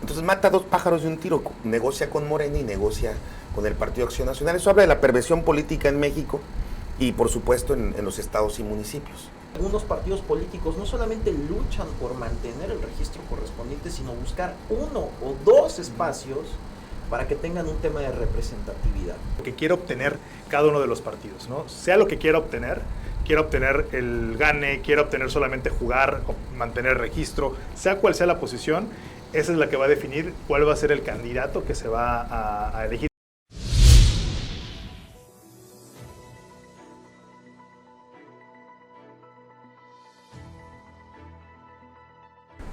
Entonces mata dos pájaros de un tiro, negocia con Morena y negocia con el Partido Acción Nacional. Eso habla de la perversión política en México y por supuesto en los estados y municipios. Algunos partidos políticos no solamente luchan por mantener el registro correspondiente, sino buscar uno o dos espacios para que tengan un tema de representatividad. Lo que quiere obtener cada uno de los partidos, ¿no? Sea lo que quiera obtener el gane, quiera obtener solamente jugar, o mantener el registro, sea cual sea la posición, esa es la que va a definir cuál va a ser el candidato que se va a elegir.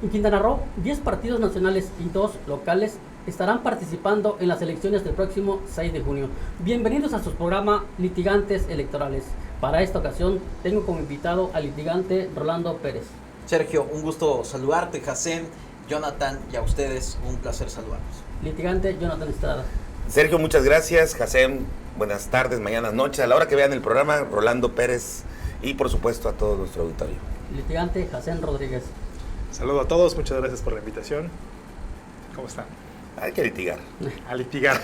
En Quintana Roo, 10 partidos nacionales y 2 locales estarán participando en las elecciones del próximo 6 de junio. Bienvenidos a su programa Litigantes Electorales. Para esta ocasión tengo como invitado al litigante Rolando Pérez. Sergio, un gusto saludarte, Jacén, Jonathan, y a ustedes un placer saludarlos. Litigante Jonathan Estrada. Sergio, muchas gracias. Jacén, buenas tardes, mañanas, noches. A la hora que vean el programa, Rolando Pérez y por supuesto a todo nuestro auditorio. Litigante Jacén Rodríguez. Saludo a todos, muchas gracias por la invitación. ¿Cómo están? Hay que litigar. A litigar.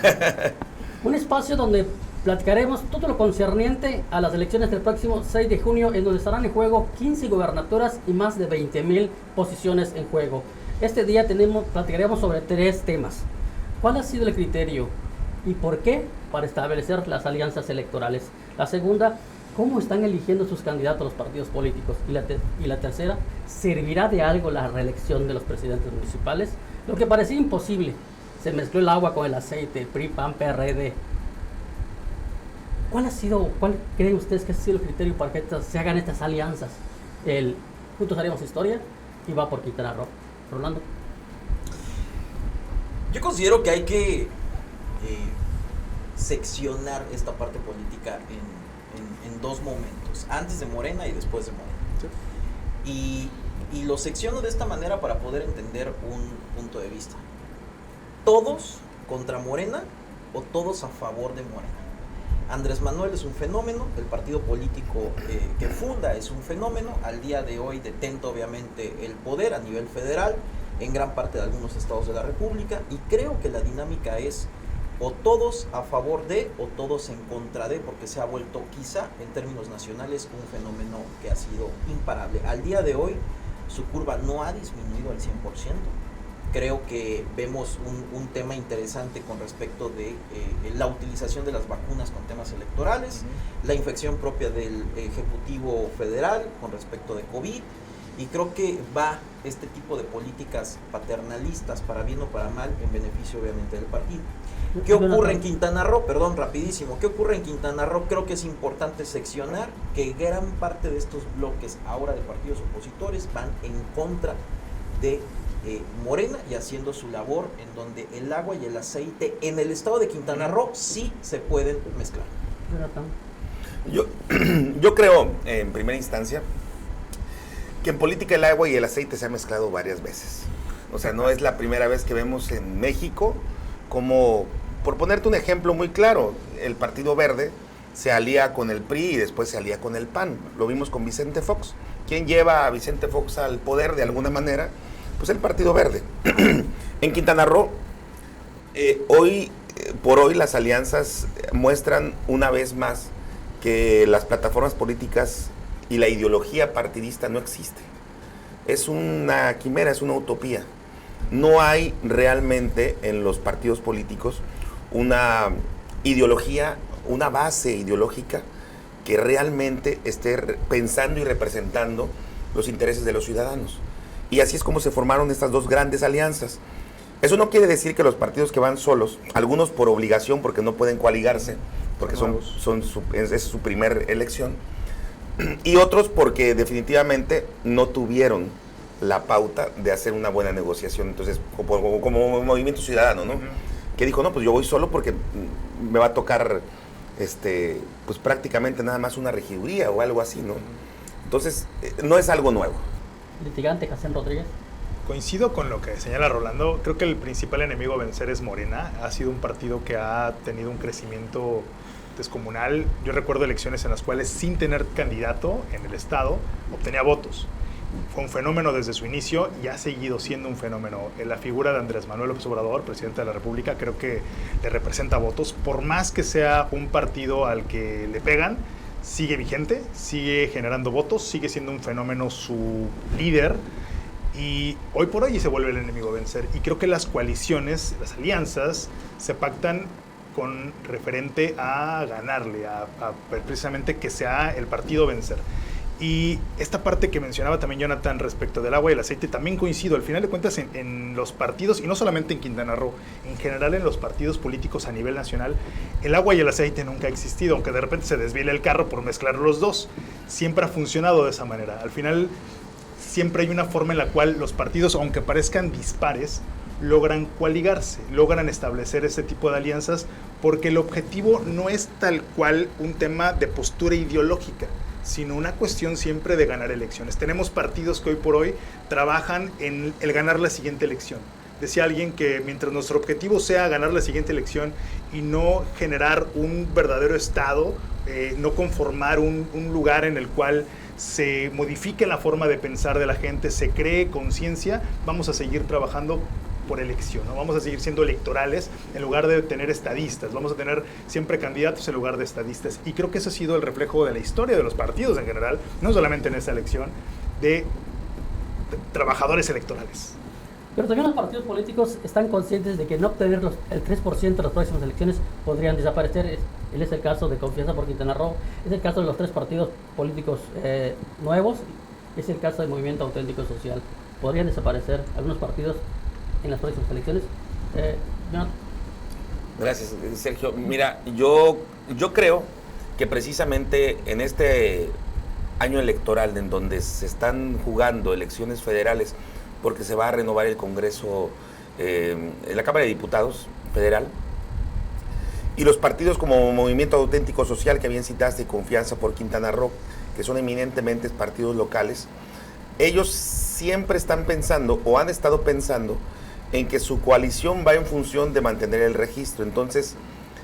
Un espacio donde platicaremos todo lo concerniente a las elecciones del próximo 6 de junio, en donde estarán en juego 15 gobernaturas y más de 20,000 posiciones en juego. Este día platicaremos sobre 3 temas. ¿Cuál ha sido el criterio y por qué para establecer las alianzas electorales? La segunda, ¿cómo están eligiendo sus candidatos los partidos políticos? Y la tercera, ¿servirá de algo la reelección de los presidentes municipales? Lo que parecía imposible, se mezcló el agua con el aceite, PRI, PAN, PRD. ¿Cuál creen ustedes que ha sido el criterio para que se hagan estas alianzas? Juntos haremos historia y va por Quintana Roo. Rolando. Yo considero que hay que seccionar esta parte política en dos momentos, antes de Morena y después de Morena. Sí. Y lo secciono de esta manera para poder entender un punto de vista. ¿Todos contra Morena o todos a favor de Morena? Andrés Manuel es un fenómeno, el partido político que funda es un fenómeno, al día de hoy detenta obviamente el poder a nivel federal, en gran parte de algunos estados de la República, y creo que la dinámica es o todos a favor de o todos en contra de, porque se ha vuelto quizá en términos nacionales un fenómeno que ha sido imparable. Al día de hoy su curva no ha disminuido al 100%. Creo que vemos un tema interesante con respecto de la utilización de las vacunas con temas electorales, la infección propia del Ejecutivo Federal con respecto de COVID, y creo que va este tipo de políticas paternalistas, para bien o para mal, en beneficio obviamente del partido. ¿Qué ocurre en Quintana Roo? Perdón, rapidísimo. ¿Qué ocurre en Quintana Roo? Creo que es importante seccionar que gran parte de estos bloques ahora de partidos opositores van en contra de Morena y haciendo su labor, en donde el agua y el aceite en el estado de Quintana Roo sí se pueden mezclar. Yo creo, en primera instancia, que en política el agua y el aceite se han mezclado varias veces. O sea, no es la primera vez que vemos en México como, por ponerte un ejemplo muy claro, el Partido Verde se alía con el PRI y después se alía con el PAN. Lo vimos con Vicente Fox. ¿Quién lleva a Vicente Fox al poder de alguna manera? Pues el Partido Verde. En Quintana Roo, hoy por hoy las alianzas muestran una vez más que las plataformas políticas y la ideología partidista no existe. Es una quimera, es una utopía. No hay realmente en los partidos políticos una ideología, una base ideológica que realmente esté pensando y representando los intereses de los ciudadanos. Y así es como se formaron estas dos grandes alianzas. Eso no quiere decir que los partidos que van solos, algunos por obligación porque no pueden coaligarse, porque es su primer elección, y otros porque definitivamente no tuvieron la pauta de hacer una buena negociación. Entonces, como movimiento ciudadano, ¿no? Que dijo, no, pues yo voy solo porque me va a tocar pues prácticamente nada más una regiduría o algo así, ¿no? Entonces, no es algo nuevo. Litigante Jacén Rodríguez. Coincido con lo que señala Rolando. Creo que el principal enemigo a vencer es Morena. Ha sido un partido que ha tenido un crecimiento descomunal. Yo recuerdo elecciones en las cuales, sin tener candidato en el estado, obtenía votos. fue un fenómeno desde su inicio y ha seguido siendo un fenómeno. La figura de Andrés Manuel López Obrador, presidente de la República, creo que le representa votos. Por más que sea un partido al que le pegan, sigue vigente, sigue generando votos, sigue siendo un fenómeno su líder. Y hoy por hoy se vuelve el enemigo a vencer. Y creo que las coaliciones, las alianzas, se pactan con referente a ganarle, a precisamente que sea el partido vencer. Y esta parte que mencionaba también Jonathan respecto del agua y el aceite, también coincido. Al final de cuentas, en los partidos, y no solamente en Quintana Roo, en general en los partidos políticos a nivel nacional, el agua y el aceite nunca ha existido, aunque de repente se desvíe el carro por mezclar los dos. Siempre ha funcionado de esa manera. Al final, siempre hay una forma en la cual los partidos, aunque parezcan dispares, logran coaligarse, logran establecer este tipo de alianzas, porque el objetivo no es tal cual un tema de postura ideológica, sino una cuestión siempre de ganar elecciones. Tenemos partidos que hoy por hoy trabajan en el ganar la siguiente elección. Decía alguien que mientras nuestro objetivo sea ganar la siguiente elección y no generar un verdadero Estado, no conformar un lugar en el cual se modifique la forma de pensar de la gente, se cree conciencia, vamos a seguir trabajando por elección, ¿no? Vamos a seguir siendo electorales en lugar de tener estadistas, vamos a tener siempre candidatos en lugar de estadistas, y creo que ese ha sido el reflejo de la historia de los partidos en general, no solamente en esta elección, de trabajadores electorales. Pero también los partidos políticos están conscientes de que no obtener el 3% de las próximas elecciones podrían desaparecer. Él es el caso de Confianza por Quintana Roo, es el caso de los 3 partidos políticos nuevos, es el caso del Movimiento Auténtico Social. ¿Podrían desaparecer algunos partidos en las próximas elecciones? Gracias, Sergio. Mira, yo creo que precisamente en este año electoral, en donde se están jugando elecciones federales, porque se va a renovar el Congreso, en la Cámara de Diputados federal, y los partidos como Movimiento Auténtico Social, que bien citaste, y Confianza por Quintana Roo, que son eminentemente partidos locales, ellos siempre están pensando, o han estado pensando, en que su coalición va en función de mantener el registro. Entonces,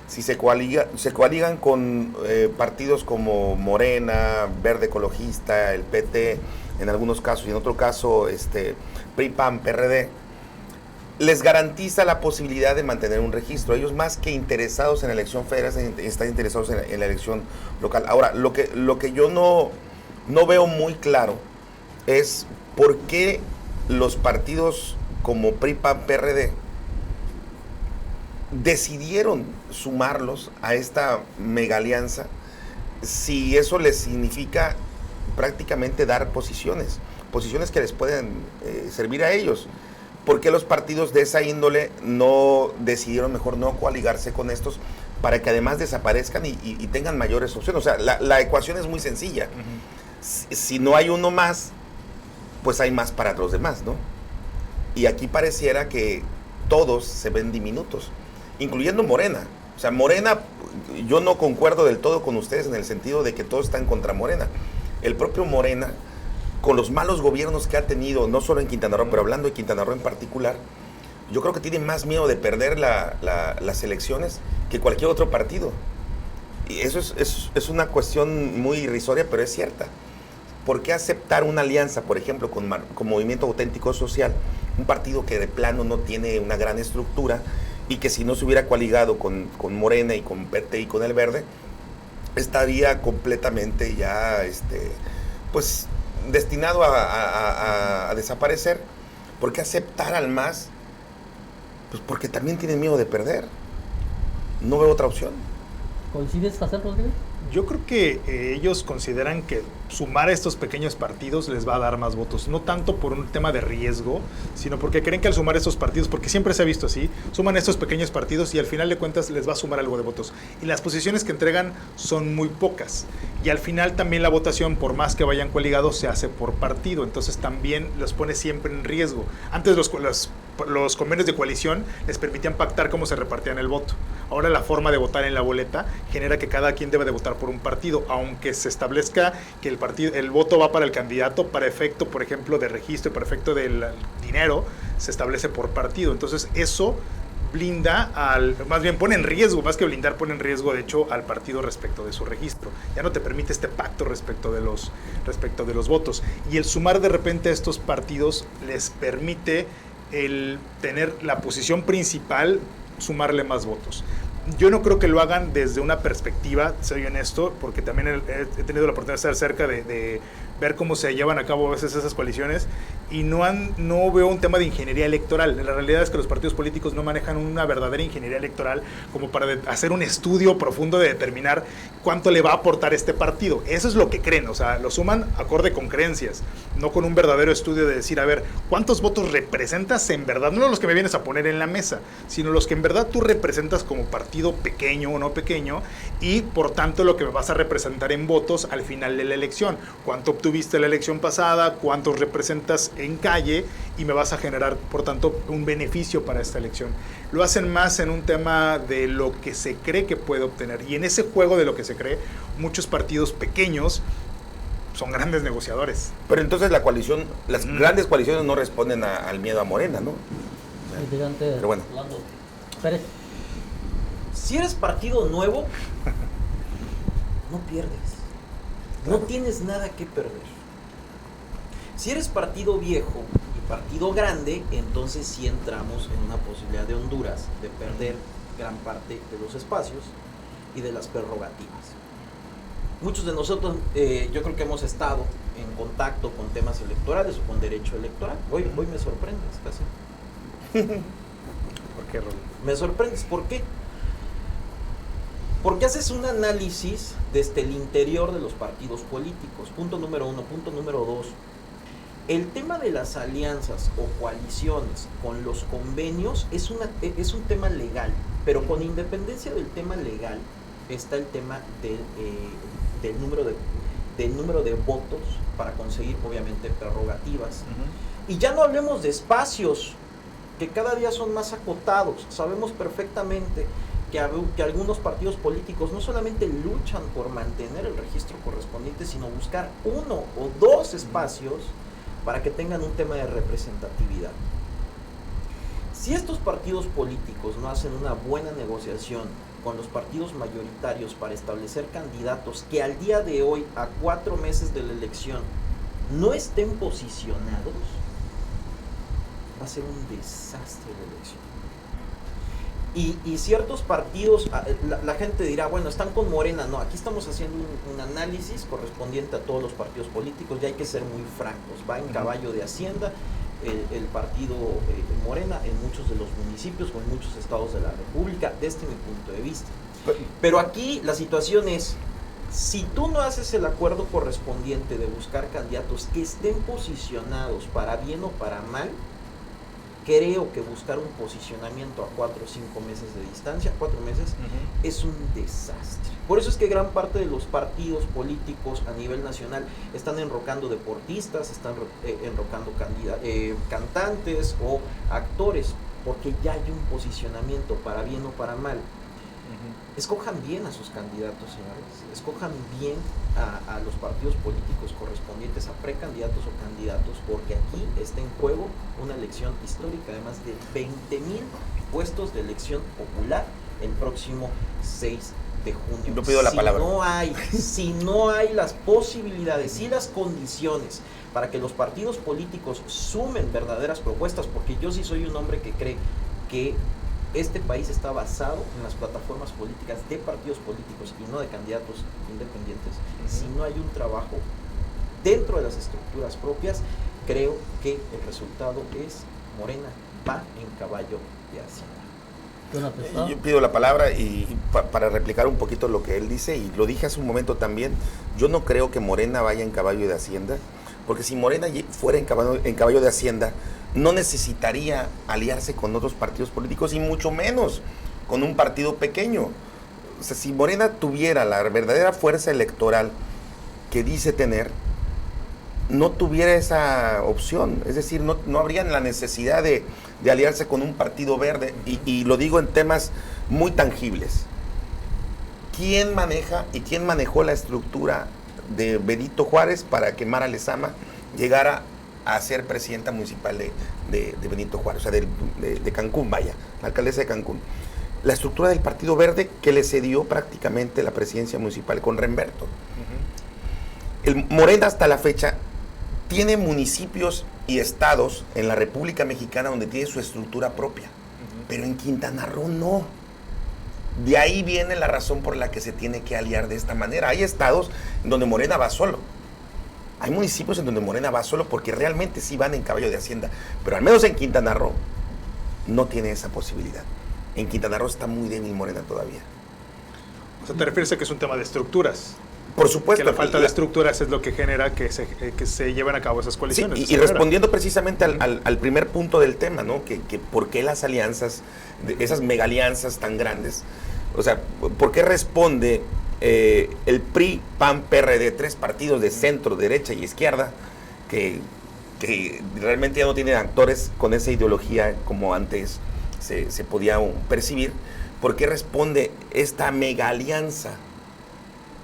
si se coaligan con partidos como Morena, Verde Ecologista, el PT, en algunos casos, y en otro caso, PRI, PAN, PRD, les garantiza la posibilidad de mantener un registro. Ellos, más que interesados en la elección federal, están interesados en la elección local. Ahora, lo que yo no veo muy claro es por qué los partidos como PRI, PAN, PRD decidieron sumarlos a esta mega alianza, si eso les significa prácticamente dar posiciones que les pueden servir a ellos. ¿Por qué los partidos de esa índole no decidieron mejor no coaligarse con estos para que además desaparezcan y tengan mayores opciones? O sea, la ecuación es muy sencilla. Si no hay uno más, pues hay más para los demás, ¿no? Y aquí pareciera que todos se ven diminutos, incluyendo Morena. O sea, Morena, yo no concuerdo del todo con ustedes en el sentido de que todos están contra Morena. El propio Morena, con los malos gobiernos que ha tenido, no solo en Quintana Roo, pero hablando de Quintana Roo en particular, yo creo que tiene más miedo de perder las elecciones que cualquier otro partido. Y eso es una cuestión muy irrisoria, pero es cierta. ¿Por qué aceptar una alianza, por ejemplo, con Movimiento Auténtico Social, un partido que de plano no tiene una gran estructura y que si no se hubiera coaligado con Morena y con PT y con el Verde, estaría completamente ya pues destinado a desaparecer? ¿Por qué aceptar al MAS? Pues porque también tienen miedo de perder. No veo otra opción. ¿Coincides, José Rodríguez? Yo creo que ellos consideran que sumar a estos pequeños partidos les va a dar más votos, no tanto por un tema de riesgo, sino porque creen que al sumar estos partidos, porque siempre se ha visto así, suman a estos pequeños partidos y al final de cuentas les va a sumar algo de votos. Y las posiciones que entregan son muy pocas. Y al final también la votación, por más que vayan coaligados, se hace por partido, entonces también los pone siempre en riesgo. Antes los convenios de coalición les permitían pactar cómo se repartían el voto. Ahora la forma de votar en la boleta genera que cada quien debe de votar por un partido, aunque se establezca que el voto va para el candidato, para efecto, por ejemplo, de registro, para efecto del dinero, se establece por partido. Entonces eso blinda más bien pone en riesgo, más que blindar, pone en riesgo de hecho al partido respecto de su registro. Ya no te permite este pacto respecto de los votos. Y el sumar de repente a estos partidos les permite el tener la posición principal, sumarle más votos. Yo no creo que lo hagan desde una perspectiva, soy honesto, porque también he tenido la oportunidad de estar cerca de ver cómo se llevan a cabo a veces esas coaliciones y no veo un tema de ingeniería electoral. La realidad es que los partidos políticos no manejan una verdadera ingeniería electoral como para hacer un estudio profundo de determinar cuánto le va a aportar este partido. Eso es lo que creen, o sea, lo suman acorde con creencias, no con un verdadero estudio de decir, a ver, ¿cuántos votos representas en verdad? No los que me vienes a poner en la mesa, sino los que en verdad tú representas como partido pequeño o no pequeño y por tanto lo que me vas a representar en votos al final de la elección. ¿Cuánto obtuviste la elección pasada? ¿Cuántos representas en calle? Y me vas a generar, por tanto, un beneficio para esta elección. Lo hacen más en un tema de lo que se cree que puede obtener. Y en ese juego de lo que se cree, muchos partidos pequeños son grandes negociadores. Pero entonces la coalición, las grandes coaliciones no responden al miedo a Morena, ¿no? Pero bueno. Pérez. Si eres partido nuevo, no pierdes. No tienes nada que perder. Si eres partido viejo y partido grande, entonces sí entramos en una posibilidad de Honduras de perder gran parte de los espacios y de las prerrogativas. Muchos de nosotros, yo creo que hemos estado en contacto con temas electorales o con derecho electoral. Hoy me sorprendes, casi. ¿Por qué, Raúl? Me sorprendes, ¿por qué? Porque haces un análisis desde el interior de los partidos políticos. Punto número 1. Punto número 2. El tema de las alianzas o coaliciones con los convenios es un tema legal, pero con independencia del tema legal está el tema del número de votos para conseguir obviamente prerrogativas. Y ya no hablemos de espacios que cada día son más acotados. Sabemos perfectamente que algunos partidos políticos no solamente luchan por mantener el registro correspondiente, sino buscar 1 o 2 espacios para que tengan un tema de representatividad. Si estos partidos políticos no hacen una buena negociación con los partidos mayoritarios para establecer candidatos que al día de hoy, a 4 meses de la elección, no estén posicionados, va a ser un desastre la elección. Y ciertos partidos, la gente dirá, bueno, están con Morena. No, aquí estamos haciendo un análisis correspondiente a todos los partidos políticos, y hay que ser muy francos. Va en caballo de Hacienda el partido Morena en muchos de los municipios o en muchos estados de la República, desde mi punto de vista. Pero aquí la situación es, si tú no haces el acuerdo correspondiente de buscar candidatos que estén posicionados para bien o para mal, creo que buscar un posicionamiento a 4 o 5 meses de distancia, 4 meses, es un desastre. Por eso es que gran parte de los partidos políticos a nivel nacional están enrocando deportistas, están enrocando cantantes o actores, porque ya hay un posicionamiento para bien o para mal. Escojan bien a sus candidatos, señores. Escojan bien a los partidos políticos correspondientes a precandidatos o candidatos, porque aquí está en juego una elección histórica de más de 20,000 puestos de elección popular el próximo 6 de junio. Yo pido la palabra. Si no hay las posibilidades y las condiciones para que los partidos políticos sumen verdaderas propuestas, porque yo sí soy un hombre que cree que este país está basado en las plataformas políticas de partidos políticos y no de candidatos independientes. Si no hay un trabajo dentro de las estructuras propias, creo que el resultado es Morena va en caballo de Hacienda. Yo pido la palabra y para replicar un poquito lo que él dice, y lo dije hace un momento también, yo no creo que Morena vaya en caballo de Hacienda, porque si Morena fuera en caballo de Hacienda, no necesitaría aliarse con otros partidos políticos y mucho menos con un partido pequeño. O sea, si Morena tuviera la verdadera fuerza electoral que dice tener, no tuviera esa opción. Es decir, no habría la necesidad de aliarse con un partido verde. Y lo digo en temas muy tangibles. ¿Quién maneja y quién manejó la estructura de Benito Juárez para que Mara Lezama llegara a ser presidenta municipal de Benito Juárez, o sea, de Cancún, vaya, la alcaldesa de Cancún. La estructura del Partido Verde que le cedió prácticamente la presidencia municipal con Remberto. El Morena hasta la fecha tiene municipios y estados en la República Mexicana donde tiene su estructura propia, pero en Quintana Roo no. De ahí viene la razón por la que se tiene que aliar de esta manera. Hay estados en donde Morena va solo. Hay municipios en donde Morena va solo porque realmente sí van en caballo de hacienda, pero al menos en Quintana Roo no tiene esa posibilidad. En Quintana Roo está muy débil Morena todavía. O sea, ¿te refieres a que es un tema de estructuras? Por supuesto. Que la falta de estructuras es lo que genera que se lleven a cabo esas coaliciones. Sí, y respondiendo precisamente al primer punto del tema, ¿no? Que por qué las alianzas, esas mega alianzas tan grandes, o sea, ¿por qué responde el PRI, PAN, PRD, 3 partidos de centro, derecha y izquierda, que realmente ya no tienen actores con esa ideología como antes se podía percibir? ¿Por qué responde esta mega alianza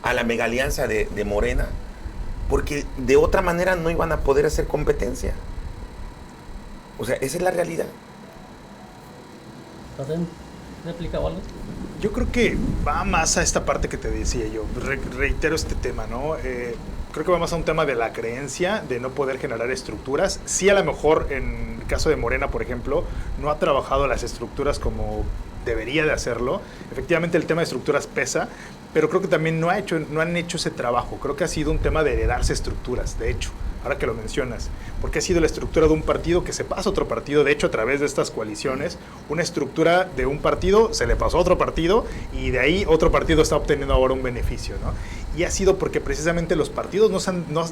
a la mega alianza de Morena? Porque de otra manera no iban a poder hacer competencia. O sea, esa es la realidad. ¿Réplica o algo? Yo creo que va más a esta parte que te decía yo. Reitero este tema, ¿no? Creo que va más a un tema de la creencia de no poder generar estructuras. Sí, a lo mejor en el caso de Morena, por ejemplo, no ha trabajado las estructuras como debería de hacerlo. Efectivamente el tema de estructuras pesa, pero creo que también no han hecho ese trabajo. Creo que ha sido un tema de heredarse estructuras, de hecho, ahora que lo mencionas, porque ha sido la estructura de un partido que se pasa a otro partido, de hecho a través de estas coaliciones, una estructura de un partido se le pasó a otro partido y de ahí otro partido está obteniendo ahora un beneficio, ¿no? Y ha sido porque precisamente los partidos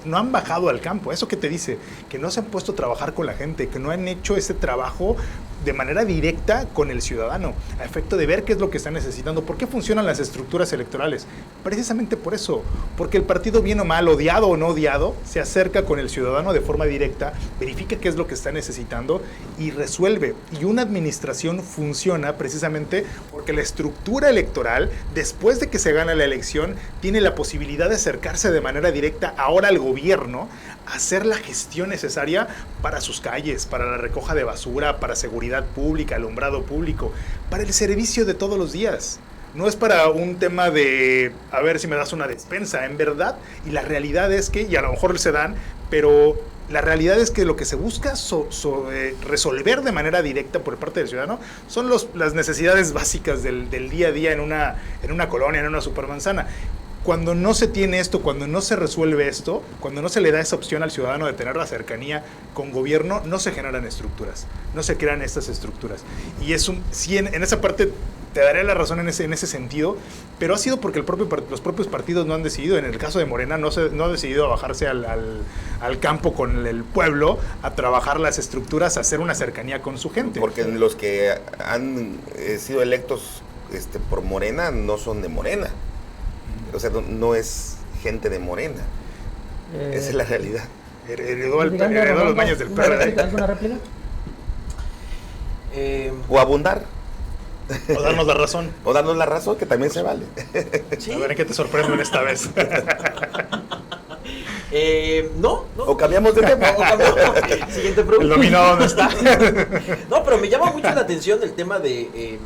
no han bajado al campo. Eso que te dice, que no se han puesto a trabajar con la gente, que no han hecho ese trabajo de manera directa con el ciudadano, a efecto de ver qué es lo que está necesitando. ¿Por qué funcionan las estructuras electorales? Precisamente por eso, porque el partido, bien o mal, odiado o no odiado, se acerca con el ciudadano de forma directa, verifica qué es lo que está necesitando y resuelve. Y una administración funciona precisamente porque la estructura electoral, después de que se gana la elección, tiene la posibilidad de acercarse de manera directa ahora al gobierno, a hacer la gestión necesaria para sus calles, para la recoja de basura, para seguridad pública, alumbrado público, para el servicio de todos los días. No es para un tema de a ver si me das una despensa, en verdad, y la realidad es que, y a lo mejor se dan, pero la realidad es que lo que se busca resolver de manera directa por parte del ciudadano son las necesidades básicas del día a día en una colonia, en una supermanzana. Cuando no se tiene esto, cuando no se resuelve esto, cuando no se le da esa opción al ciudadano de tener la cercanía con gobierno, no se generan estructuras, no se crean estas estructuras. Y sí, en esa parte te daré la razón en ese sentido, pero ha sido porque los propios partidos no han decidido. En el caso de Morena no ha decidido bajarse al campo con el pueblo a trabajar las estructuras, a hacer una cercanía con su gente. Porque los que han sido electos por Morena no son de Morena. O sea, no es gente de Morena. Esa es la realidad. Heredó los maños del PRD. ¿Alguna réplica? O abundar. O darnos la razón. O darnos la razón, que también se vale. ¿Sí? A ver en qué te sorprenden esta vez. No. O cambiamos de tema. Siguiente pregunta. El dominó, ¿dónde está? No, pero me llama mucho la atención el tema de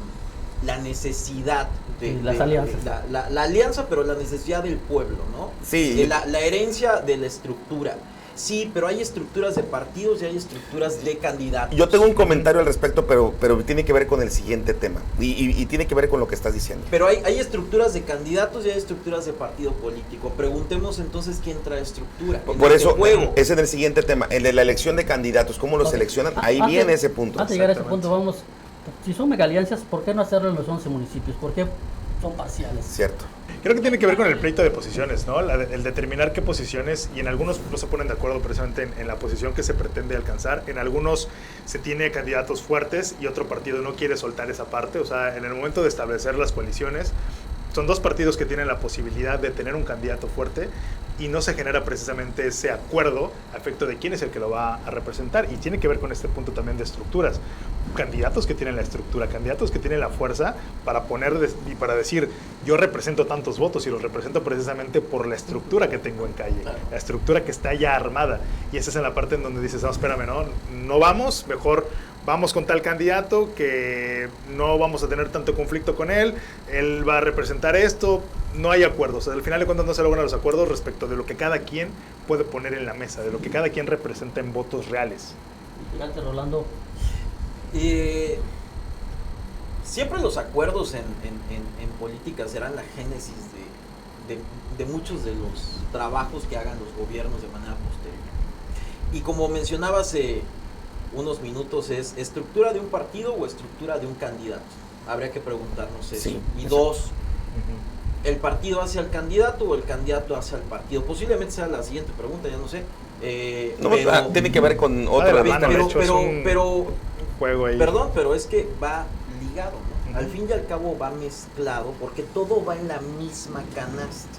la necesidad de las alianzas. La alianza, pero la necesidad del pueblo, ¿no? Sí. La herencia de la estructura. Sí, pero hay estructuras de partidos y hay estructuras de candidatos. Yo tengo un comentario al respecto, pero tiene que ver con el siguiente tema. Y tiene que ver con lo que estás diciendo. Pero hay estructuras de candidatos y hay estructuras de partido político. Preguntemos entonces quién trae estructura. Por eso, ese es el siguiente tema. El de la elección de candidatos, ¿cómo los seleccionan? Ahí viene ese punto. Antes de llegar a ese punto, vamos. Si son mega alianzas, ¿por qué no hacerlo en los 11 municipios? ¿Por qué son parciales? Cierto. Creo que tiene que ver con el pleito de posiciones, ¿no? El determinar qué posiciones, y en algunos no se ponen de acuerdo precisamente en la posición que se pretende alcanzar. En algunos se tiene candidatos fuertes y otro partido no quiere soltar esa parte. O sea, en el momento de establecer las coaliciones, son dos partidos que tienen la posibilidad de tener un candidato fuerte, y no se genera precisamente ese acuerdo a efecto de quién es el que lo va a representar. Y tiene que ver con este punto también de estructuras. Candidatos que tienen la estructura, candidatos que tienen la fuerza para y para decir, yo represento tantos votos y los represento precisamente por la estructura que tengo en calle, la estructura que está ya armada. Y esa es en la parte en donde dices, no, espérame, no vamos, mejor vamos con tal candidato que no vamos a tener tanto conflicto con él va a representar esto, no hay acuerdos. Al final de cuentas no se logran los acuerdos respecto de lo que cada quien puede poner en la mesa, de lo que cada quien representa en votos reales. Fíjate, Rolando. Siempre los acuerdos en política serán la génesis de muchos de los trabajos que hagan los gobiernos de manera posterior. Y como mencionaba hace unos minutos, es estructura de un partido o estructura de un candidato. Habría que preguntarnos eso. Sí, y dos, ¿el partido hace al candidato o el candidato hace al partido? Posiblemente sea la siguiente pregunta, ya no sé. Tiene que ver con otra pero juego ahí. Perdón, pero es que va ligado, ¿no? Al fin y al cabo va mezclado porque todo va en la misma canasta.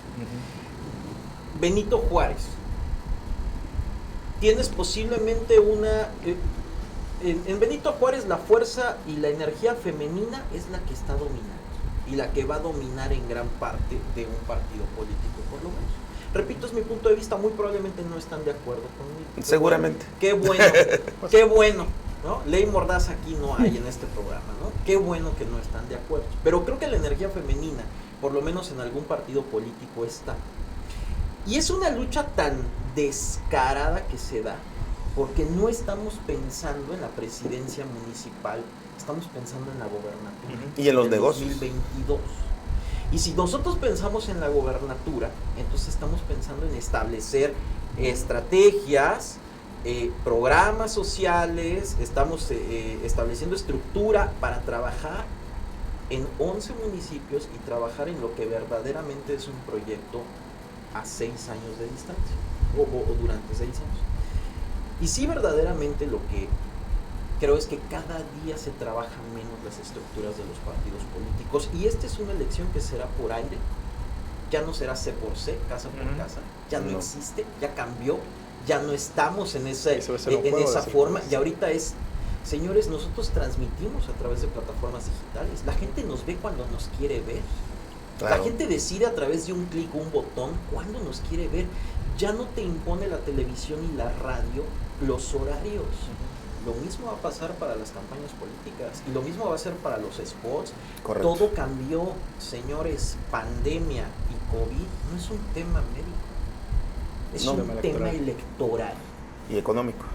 Benito Juárez. Tienes posiblemente una... en Benito Juárez la fuerza y la energía femenina es la que está dominando y la que va a dominar en gran parte de un partido político, por lo menos. Repito, es mi punto de vista, muy probablemente no están de acuerdo conmigo. Seguramente. Qué bueno, qué bueno, ¿no? Ley Mordaz aquí no hay en este programa, ¿no? Qué bueno que no están de acuerdo. Pero creo que la energía femenina, por lo menos en algún partido político, está. Y es una lucha tan descarada que se da, porque no estamos pensando en la presidencia municipal, estamos pensando en la gobernatura. Y en los negocios. 2022. Y si nosotros pensamos en la gobernatura, entonces estamos pensando en establecer estrategias, programas sociales, estamos estableciendo estructura para trabajar en 11 municipios y trabajar en lo que verdaderamente es un proyecto a 6 años de distancia, o durante 6 años. Y sí, verdaderamente lo que creo es que cada día se trabajan menos las estructuras de los partidos políticos, y esta es una elección que será por aire, ya no será C por C, casa por casa, ya no existe, ya cambió, ya no estamos en esa forma, y ahorita es, señores, nosotros transmitimos a través de plataformas digitales, la gente nos ve cuando nos quiere ver. Claro. La gente decide a través de un clic o un botón cuándo nos quiere ver. Ya no te impone la televisión y la radio los horarios. Lo mismo va a pasar para las campañas políticas y lo mismo va a ser para los spots. Correcto. Todo cambió, señores. Pandemia y COVID no es un tema médico, es un tema electoral y económico.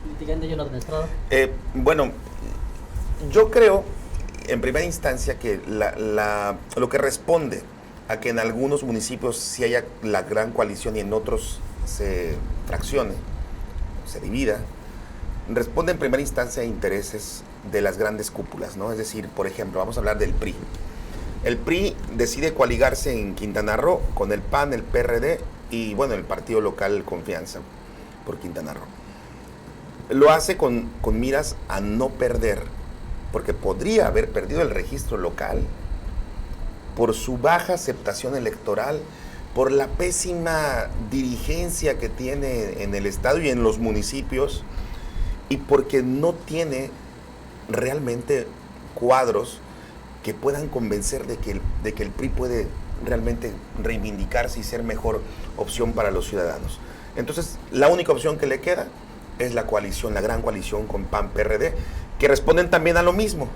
Litigante Jonathan Estrada. Bueno, yo creo en primera instancia que lo que responde a que en algunos municipios sí haya la gran coalición y en otros se fraccione, se divida, responde en primera instancia a intereses de las grandes cúpulas, ¿no? Es decir, por ejemplo, vamos a hablar del PRI. El PRI decide coaligarse en Quintana Roo con el PAN, el PRD y, bueno, el partido local Confianza por Quintana Roo. Lo hace con miras a no perder, porque podría haber perdido el registro local por su baja aceptación electoral, por la pésima dirigencia que tiene en el estado y en los municipios, y porque no tiene realmente cuadros que puedan convencer de que el PRI puede realmente reivindicarse y ser mejor opción para los ciudadanos. Entonces, la única opción que le queda es la coalición, la gran coalición con PAN-PRD, que responden también a lo mismo.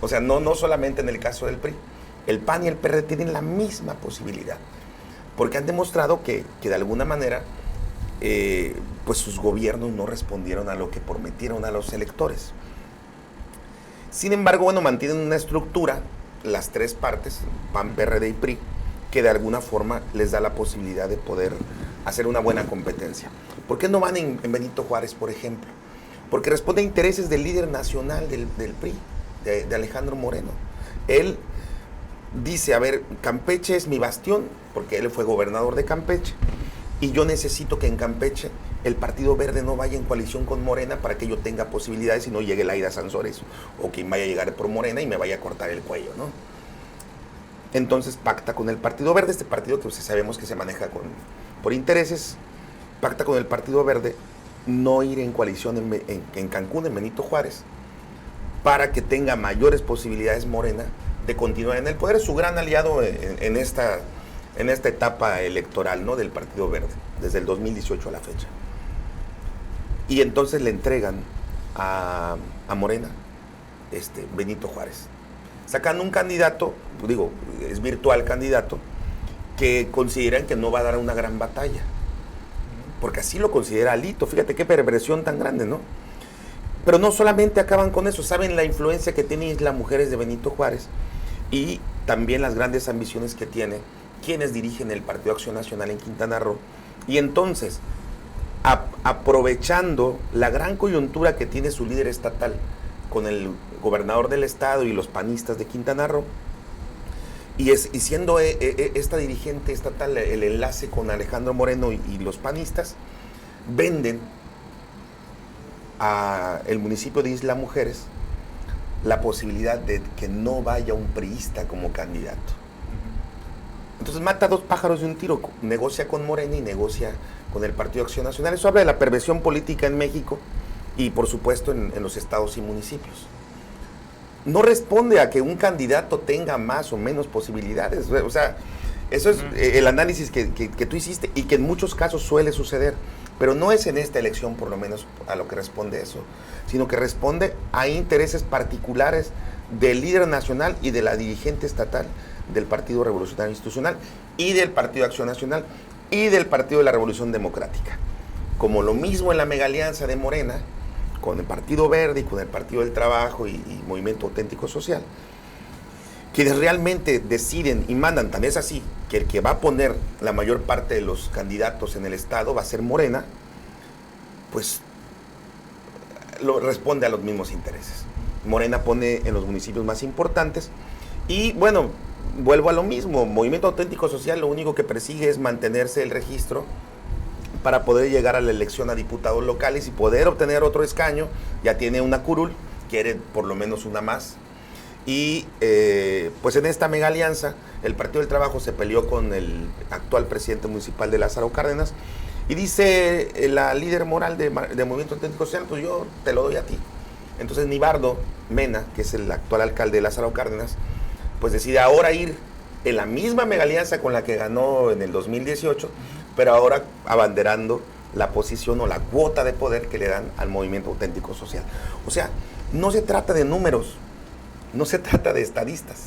O sea, no solamente en el caso del PRI. El PAN y el PRD tienen la misma posibilidad, porque han demostrado que de alguna manera pues sus gobiernos no respondieron a lo que prometieron a los electores. Sin embargo, bueno, mantienen una estructura, las tres partes, PAN, PRD y PRI, que de alguna forma les da la posibilidad de poder hacer una buena competencia. ¿Por qué no van en Benito Juárez, por ejemplo? Porque responde a intereses del líder nacional del PRI, de Alejandro Moreno. Él dice, a ver, Campeche es mi bastión, porque él fue gobernador de Campeche, y yo necesito que en Campeche el Partido Verde no vaya en coalición con Morena para que yo tenga posibilidades y no llegue Laida Sansores o quien vaya a llegar por Morena y me vaya a cortar el cuello, ¿no? Entonces pacta con el Partido Verde, este partido que sabemos que se maneja por intereses, pacta con el Partido Verde no ir en coalición en Cancún, en Benito Juárez, para que tenga mayores posibilidades Morena de continuar en el poder. Es su gran aliado en esta etapa electoral, ¿no?, del Partido Verde, desde el 2018 a la fecha. Y entonces le entregan a Morena Benito Juárez, sacando un candidato, digo, es virtual candidato, que consideran que no va a dar una gran batalla, porque así lo considera Alito. Fíjate qué perversión tan grande, ¿no? Pero no solamente acaban con eso, saben la influencia que tiene Isla Mujeres de Benito Juárez y también las grandes ambiciones que tiene quienes dirigen el Partido Acción Nacional en Quintana Roo. Y entonces, aprovechando la gran coyuntura que tiene su líder estatal con el gobernador del estado y los panistas de Quintana Roo, y siendo esta dirigente estatal el enlace con Alejandro Moreno y los panistas, venden a el municipio de Isla Mujeres la posibilidad de que no vaya un priista como candidato. Entonces mata dos pájaros de un tiro, negocia con Morena y negocia con el Partido Acción Nacional. Eso habla de la perversión política en México y por supuesto en los estados y municipios. No responde a que un candidato tenga más o menos posibilidades. O sea, eso es el análisis que tú hiciste y que en muchos casos suele suceder. Pero no es en esta elección, por lo menos, a lo que responde eso, sino que responde a intereses particulares del líder nacional y de la dirigente estatal del Partido Revolucionario Institucional y del Partido Acción Nacional y del Partido de la Revolución Democrática. Como lo mismo en la megalianza de Morena, con el Partido Verde y con el Partido del Trabajo y Movimiento Auténtico Social, quienes realmente deciden y mandan. Tan es así que el que va a poner la mayor parte de los candidatos en el estado va a ser Morena, pues responde a los mismos intereses. Morena pone en los municipios más importantes y bueno, vuelvo a lo mismo, Movimiento Auténtico Social lo único que persigue es mantenerse el registro para poder llegar a la elección a diputados locales y poder obtener otro escaño. Ya tiene una curul, quiere por lo menos una más. Y pues en esta mega alianza, el Partido del Trabajo se peleó con el actual presidente municipal de Lázaro Cárdenas y dice la líder moral de Movimiento Auténtico Social, pues yo te lo doy a ti. Entonces Nibardo Mena, que es el actual alcalde de Lázaro Cárdenas, pues decide ahora ir en la misma mega alianza con la que ganó en el 2018, pero ahora abanderando la posición o la cuota de poder que le dan al Movimiento Auténtico Social. O sea, no se trata de números, no se trata de estadistas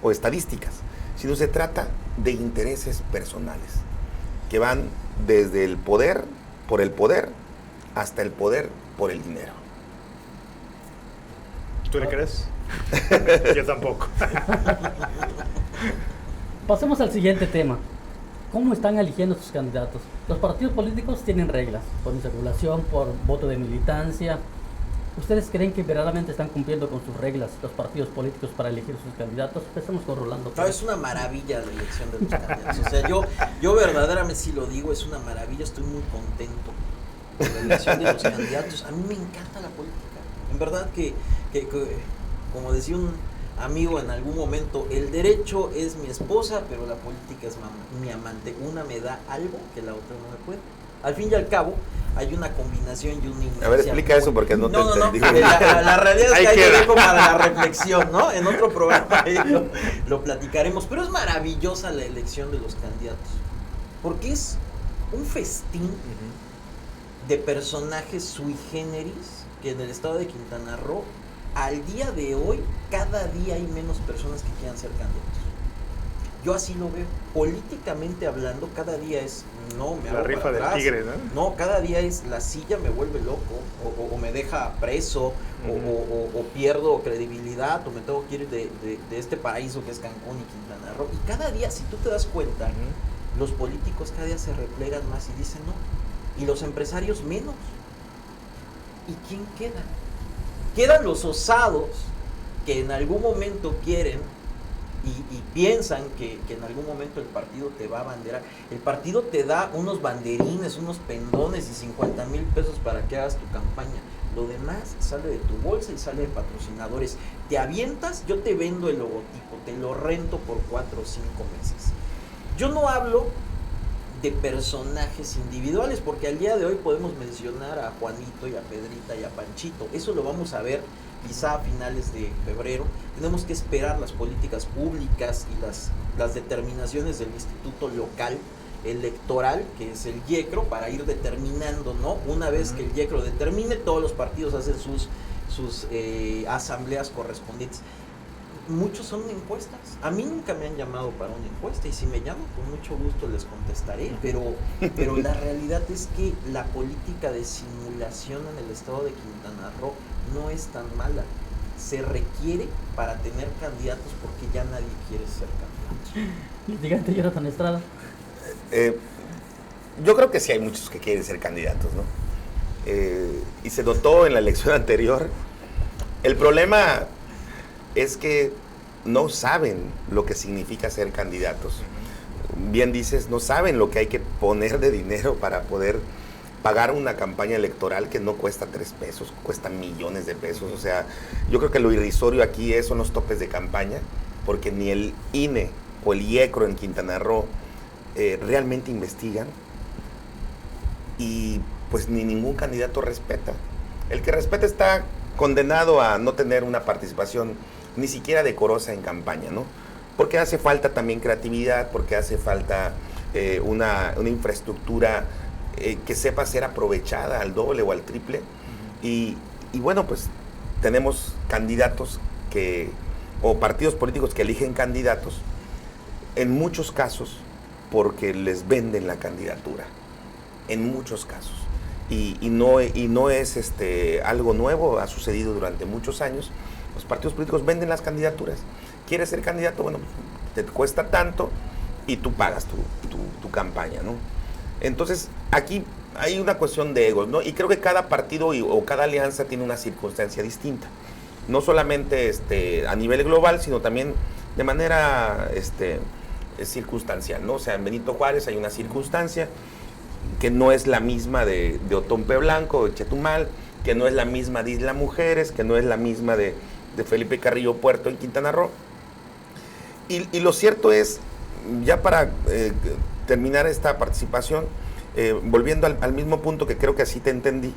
o estadísticas, sino se trata de intereses personales que van desde el poder por el poder hasta el poder por el dinero. ¿Tú le crees? Yo tampoco. Pasemos al siguiente tema. ¿Cómo están eligiendo sus candidatos? Los partidos políticos tienen reglas, por insaculación, por voto de militancia. ¿Ustedes creen que verdaderamente están cumpliendo con sus reglas los partidos políticos para elegir sus candidatos? Empezamos con Rolando. No, es una maravilla la elección de los candidatos. O sea, yo verdaderamente sí lo digo, es una maravilla, estoy muy contento con la elección de los candidatos. A mí me encanta la política. En verdad que como decía un amigo en algún momento, el derecho es mi esposa, pero la política es mi amante. Una me da algo que la otra no me puede. Al fin y al cabo, hay una combinación y una ignorancia. A ver, explica eso porque no te entendí. La realidad es que hay que dejo para la reflexión, ¿no? En otro programa lo platicaremos. Pero es maravillosa la elección de los candidatos. Porque es un festín de personajes sui generis que en el estado de Quintana Roo, al día de hoy, cada día hay menos personas que quieran ser candidatos. Yo así lo veo. Políticamente hablando, cada día es, no, me hago la rifa para del atrás. tigre, ¿no? No, cada día es, la silla me vuelve loco, o me deja preso, o pierdo credibilidad, o me tengo que ir de este paraíso que es Cancún y Quintana Roo. Y cada día, si tú te das cuenta, los políticos cada día se replegan más y dicen no. Y los empresarios menos. ¿Y quién queda? Quedan los osados que en algún momento quieren y piensan que en algún momento el partido te va a abanderar. El partido te da unos banderines, unos pendones y 50,000 pesos para que hagas tu campaña. Lo demás sale de tu bolsa y sale de patrocinadores. Te avientas, yo te vendo el logotipo, te lo rento por 4 o 5 meses. Yo no hablo de personajes individuales, porque al día de hoy podemos mencionar a Juanito y a Pedrita y a Panchito. Eso lo vamos a ver quizá a finales de febrero. Tenemos que esperar las políticas públicas y las determinaciones del Instituto Local Electoral, que es el YECRO, para ir determinando, ¿no? Una vez que el YECRO determine, todos los partidos hacen sus asambleas correspondientes. Muchos son encuestas. A mí nunca me han llamado para una encuesta, y si me llaman, con mucho gusto les contestaré, pero la realidad es que la política de simulación en el estado de Quintana Roo no es tan mala. Se requiere para tener candidatos, porque ya nadie quiere ser candidato. Litigante Jonathan Estrada. Yo creo que sí hay muchos que quieren ser candidatos, ¿no? Y se notó en la elección anterior. El problema es que no saben lo que significa ser candidatos. Bien dices, no saben lo que hay que poner de dinero para poder pagar una campaña electoral que no cuesta 3 pesos, cuesta millones de pesos. O sea, yo creo que lo irrisorio aquí son los topes de campaña, porque ni el INE o el YECRO en Quintana Roo realmente investigan, y pues ni ningún candidato respeta. El que respeta está condenado a no tener una participación ni siquiera decorosa en campaña, ¿no? Porque hace falta también creatividad, porque hace falta una infraestructura que sepa ser aprovechada al doble o al triple. Y bueno, pues tenemos candidatos o partidos políticos que eligen candidatos, en muchos casos, porque les venden la candidatura, en muchos casos. Y no es algo nuevo, ha sucedido durante muchos años. Los partidos políticos venden las candidaturas. ¿Quieres ser candidato? Bueno, te cuesta tanto y tú pagas tu campaña, ¿no? Entonces, aquí hay una cuestión de egos, ¿no? Y creo que cada partido o cada alianza tiene una circunstancia distinta. No solamente a nivel global, sino también de manera circunstancial, ¿no? O sea, en Benito Juárez hay una circunstancia que no es la misma de Otompe Blanco, de Chetumal, que no es la misma de Isla Mujeres, que no es la misma de Felipe Carrillo Puerto en Quintana Roo. Y lo cierto es, ya para terminar esta participación, volviendo al mismo punto que creo que así te entendí,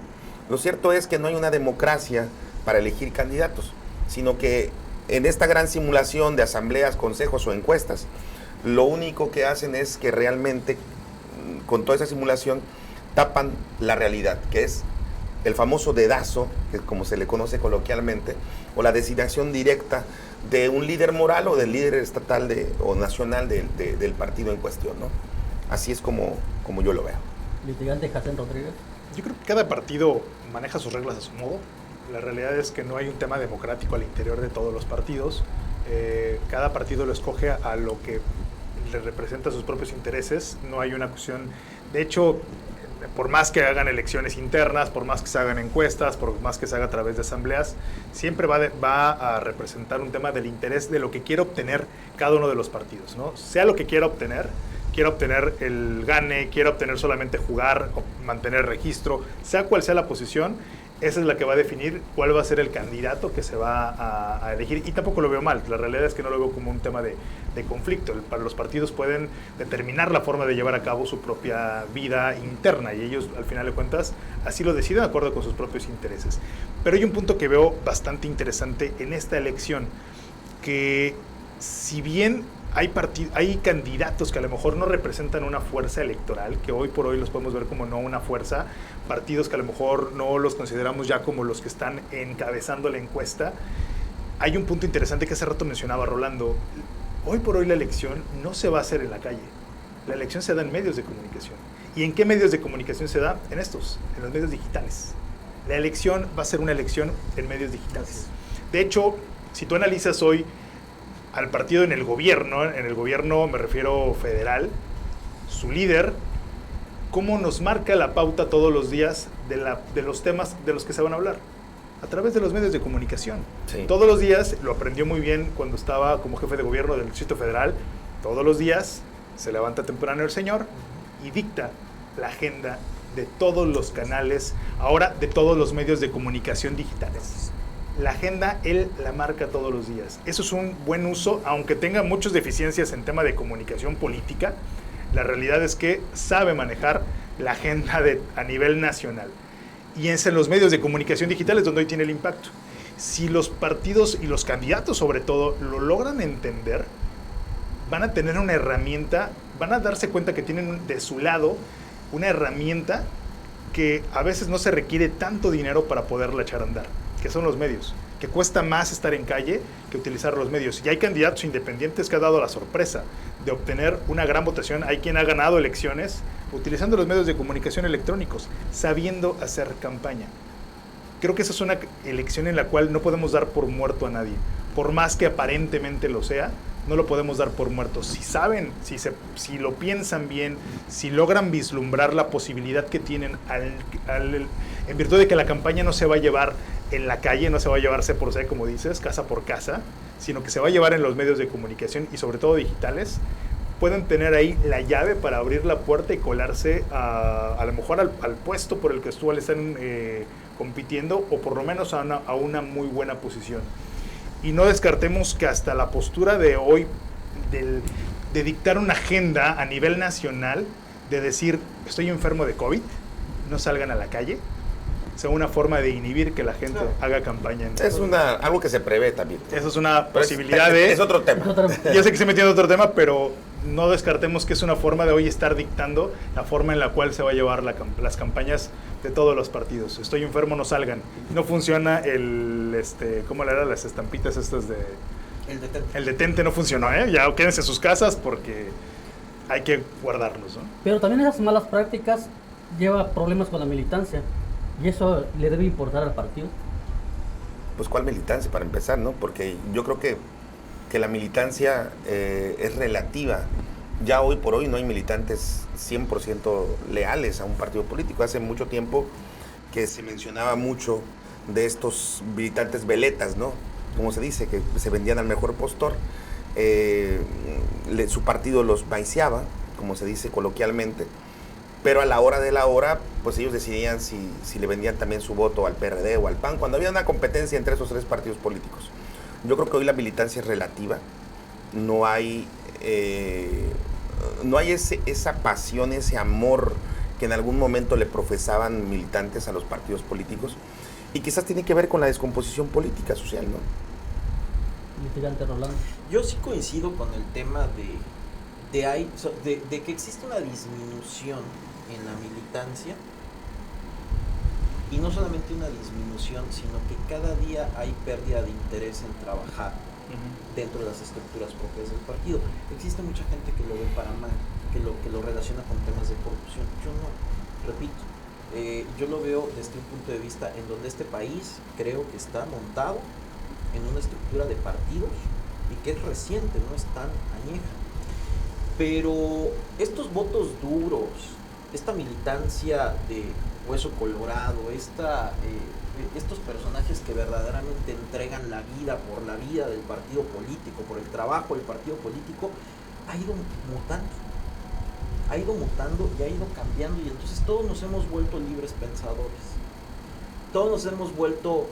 lo cierto es que no hay una democracia para elegir candidatos, sino que en esta gran simulación de asambleas, consejos o encuestas, lo único que hacen es que realmente, con toda esa simulación, tapan la realidad, que es el famoso dedazo, que como se le conoce coloquialmente, o la designación directa de un líder moral o del líder estatal o nacional del partido en cuestión, ¿no? Así es como yo lo veo. Litigante Jacén Rodríguez. Yo creo que cada partido maneja sus reglas a su modo. La realidad es que no hay un tema democrático al interior de todos los partidos. Cada partido lo escoge a lo que le representa sus propios intereses. No hay una cuestión. De hecho, por más que hagan elecciones internas, por más que se hagan encuestas, por más que se haga a través de asambleas, siempre va a representar un tema del interés de lo que quiere obtener cada uno de los partidos, ¿no? Sea lo que quiera obtener el gane, quiera obtener solamente jugar, o mantener registro, sea cual sea la posición, esa es la que va a definir cuál va a ser el candidato que se va a elegir. Y tampoco lo veo mal, la realidad es que no lo veo como un tema de conflicto. Para los partidos pueden determinar la forma de llevar a cabo su propia vida interna, y ellos, al final de cuentas, así lo deciden de acuerdo con sus propios intereses. Pero hay un punto que veo bastante interesante en esta elección, que si bien hay candidatos que a lo mejor no representan una fuerza electoral, que hoy por hoy los podemos ver como no una fuerza, partidos que a lo mejor no los consideramos ya como los que están encabezando la encuesta. Hay un punto interesante que hace rato mencionaba Rolando. Hoy por hoy la elección no se va a hacer en la calle. La elección se da en medios de comunicación. ¿Y en qué medios de comunicación se da? En los medios digitales. La elección va a ser una elección en medios digitales. De hecho, si tú analizas hoy al partido en el gobierno me refiero federal, su líder, cómo nos marca la pauta todos los días de los temas de los que se van a hablar, a través de los medios de comunicación. Sí. Todos los días, lo aprendió muy bien cuando estaba como jefe de gobierno del Distrito Federal, todos los días se levanta temprano el señor y dicta la agenda de todos los canales, ahora de todos los medios de comunicación digitales. La agenda, él la marca todos los días. Eso es un buen uso, aunque tenga muchas deficiencias en tema de comunicación política. La realidad es que sabe manejar la agenda a nivel nacional. Y es en los medios de comunicación digitales donde hoy tiene el impacto. Si los partidos y los candidatos sobre todo lo logran entender, van a tener una herramienta, van a darse cuenta que tienen de su lado una herramienta que a veces no se requiere tanto dinero para poderla echar a andar, que son los medios, que cuesta más estar en calle que utilizar los medios. Y hay candidatos independientes que han dado la sorpresa de obtener una gran votación. Hay quien ha ganado elecciones utilizando los medios de comunicación electrónicos, sabiendo hacer campaña. Creo que esa es una elección en la cual no podemos dar por muerto a nadie. Por más que aparentemente lo sea, no lo podemos dar por muerto. Si saben, si lo piensan bien, si logran vislumbrar la posibilidad que tienen en virtud de que la campaña no se va a llevar en la calle, no se va a llevar C por C, como dices, casa por casa, sino que se va a llevar en los medios de comunicación y sobre todo digitales, pueden tener ahí la llave para abrir la puerta y colarse a lo mejor al puesto por el que están compitiendo, o por lo menos a una muy buena posición. Y no descartemos que hasta la postura de hoy de dictar una agenda a nivel nacional, de decir estoy enfermo de COVID, no salgan a la calle, sea una forma de inhibir que la gente haga campaña. Es algo que se prevé también. Eso es una posibilidad de... Es otro tema. Yo sé que se metió en otro tema, pero no descartemos que es una forma de hoy estar dictando la forma en la cual se va a llevar las campañas de todos los partidos. Estoy enfermo, no salgan. No funciona ¿cómo le eran las estampitas estas de... El detente. El detente no funcionó, ¿eh? Ya quédense en sus casas porque hay que guardarlos, ¿no? Pero también esas malas prácticas lleva problemas con la militancia. ¿Y eso le debe importar al partido? Pues ¿cuál militancia para empezar, no? Porque yo creo que la militancia es relativa. Ya hoy por hoy no hay militantes 100% leales a un partido político. Hace mucho tiempo que se mencionaba mucho de estos militantes veletas, ¿no? Como se dice, que se vendían al mejor postor. Su partido los maiciaba, como se dice coloquialmente. Pero a la hora de la hora, pues ellos decidían si le vendían también su voto al PRD o al PAN, cuando había una competencia entre esos tres partidos políticos. Yo creo que hoy la militancia es relativa, no hay esa pasión, ese amor que en algún momento le profesaban militantes a los partidos políticos, y quizás tiene que ver con la descomposición política social, ¿no? Litigante Rolando. Yo sí coincido con el tema de que existe una disminución en la militancia, y no solamente una disminución, sino que cada día hay pérdida de interés en trabajar dentro de las estructuras propias del partido. Existe mucha gente que lo ve para mal, que lo relaciona con temas de corrupción. Yo no, repito, yo lo veo desde un punto de vista en donde este país creo que está montado en una estructura de partidos y que es reciente, no es tan añeja. Pero estos votos duros, esta militancia de hueso colorado, estos personajes que verdaderamente entregan la vida por la vida del partido político, por el trabajo del partido político, ha ido mutando y ha ido cambiando, y entonces todos nos hemos vuelto libres pensadores, todos nos hemos vuelto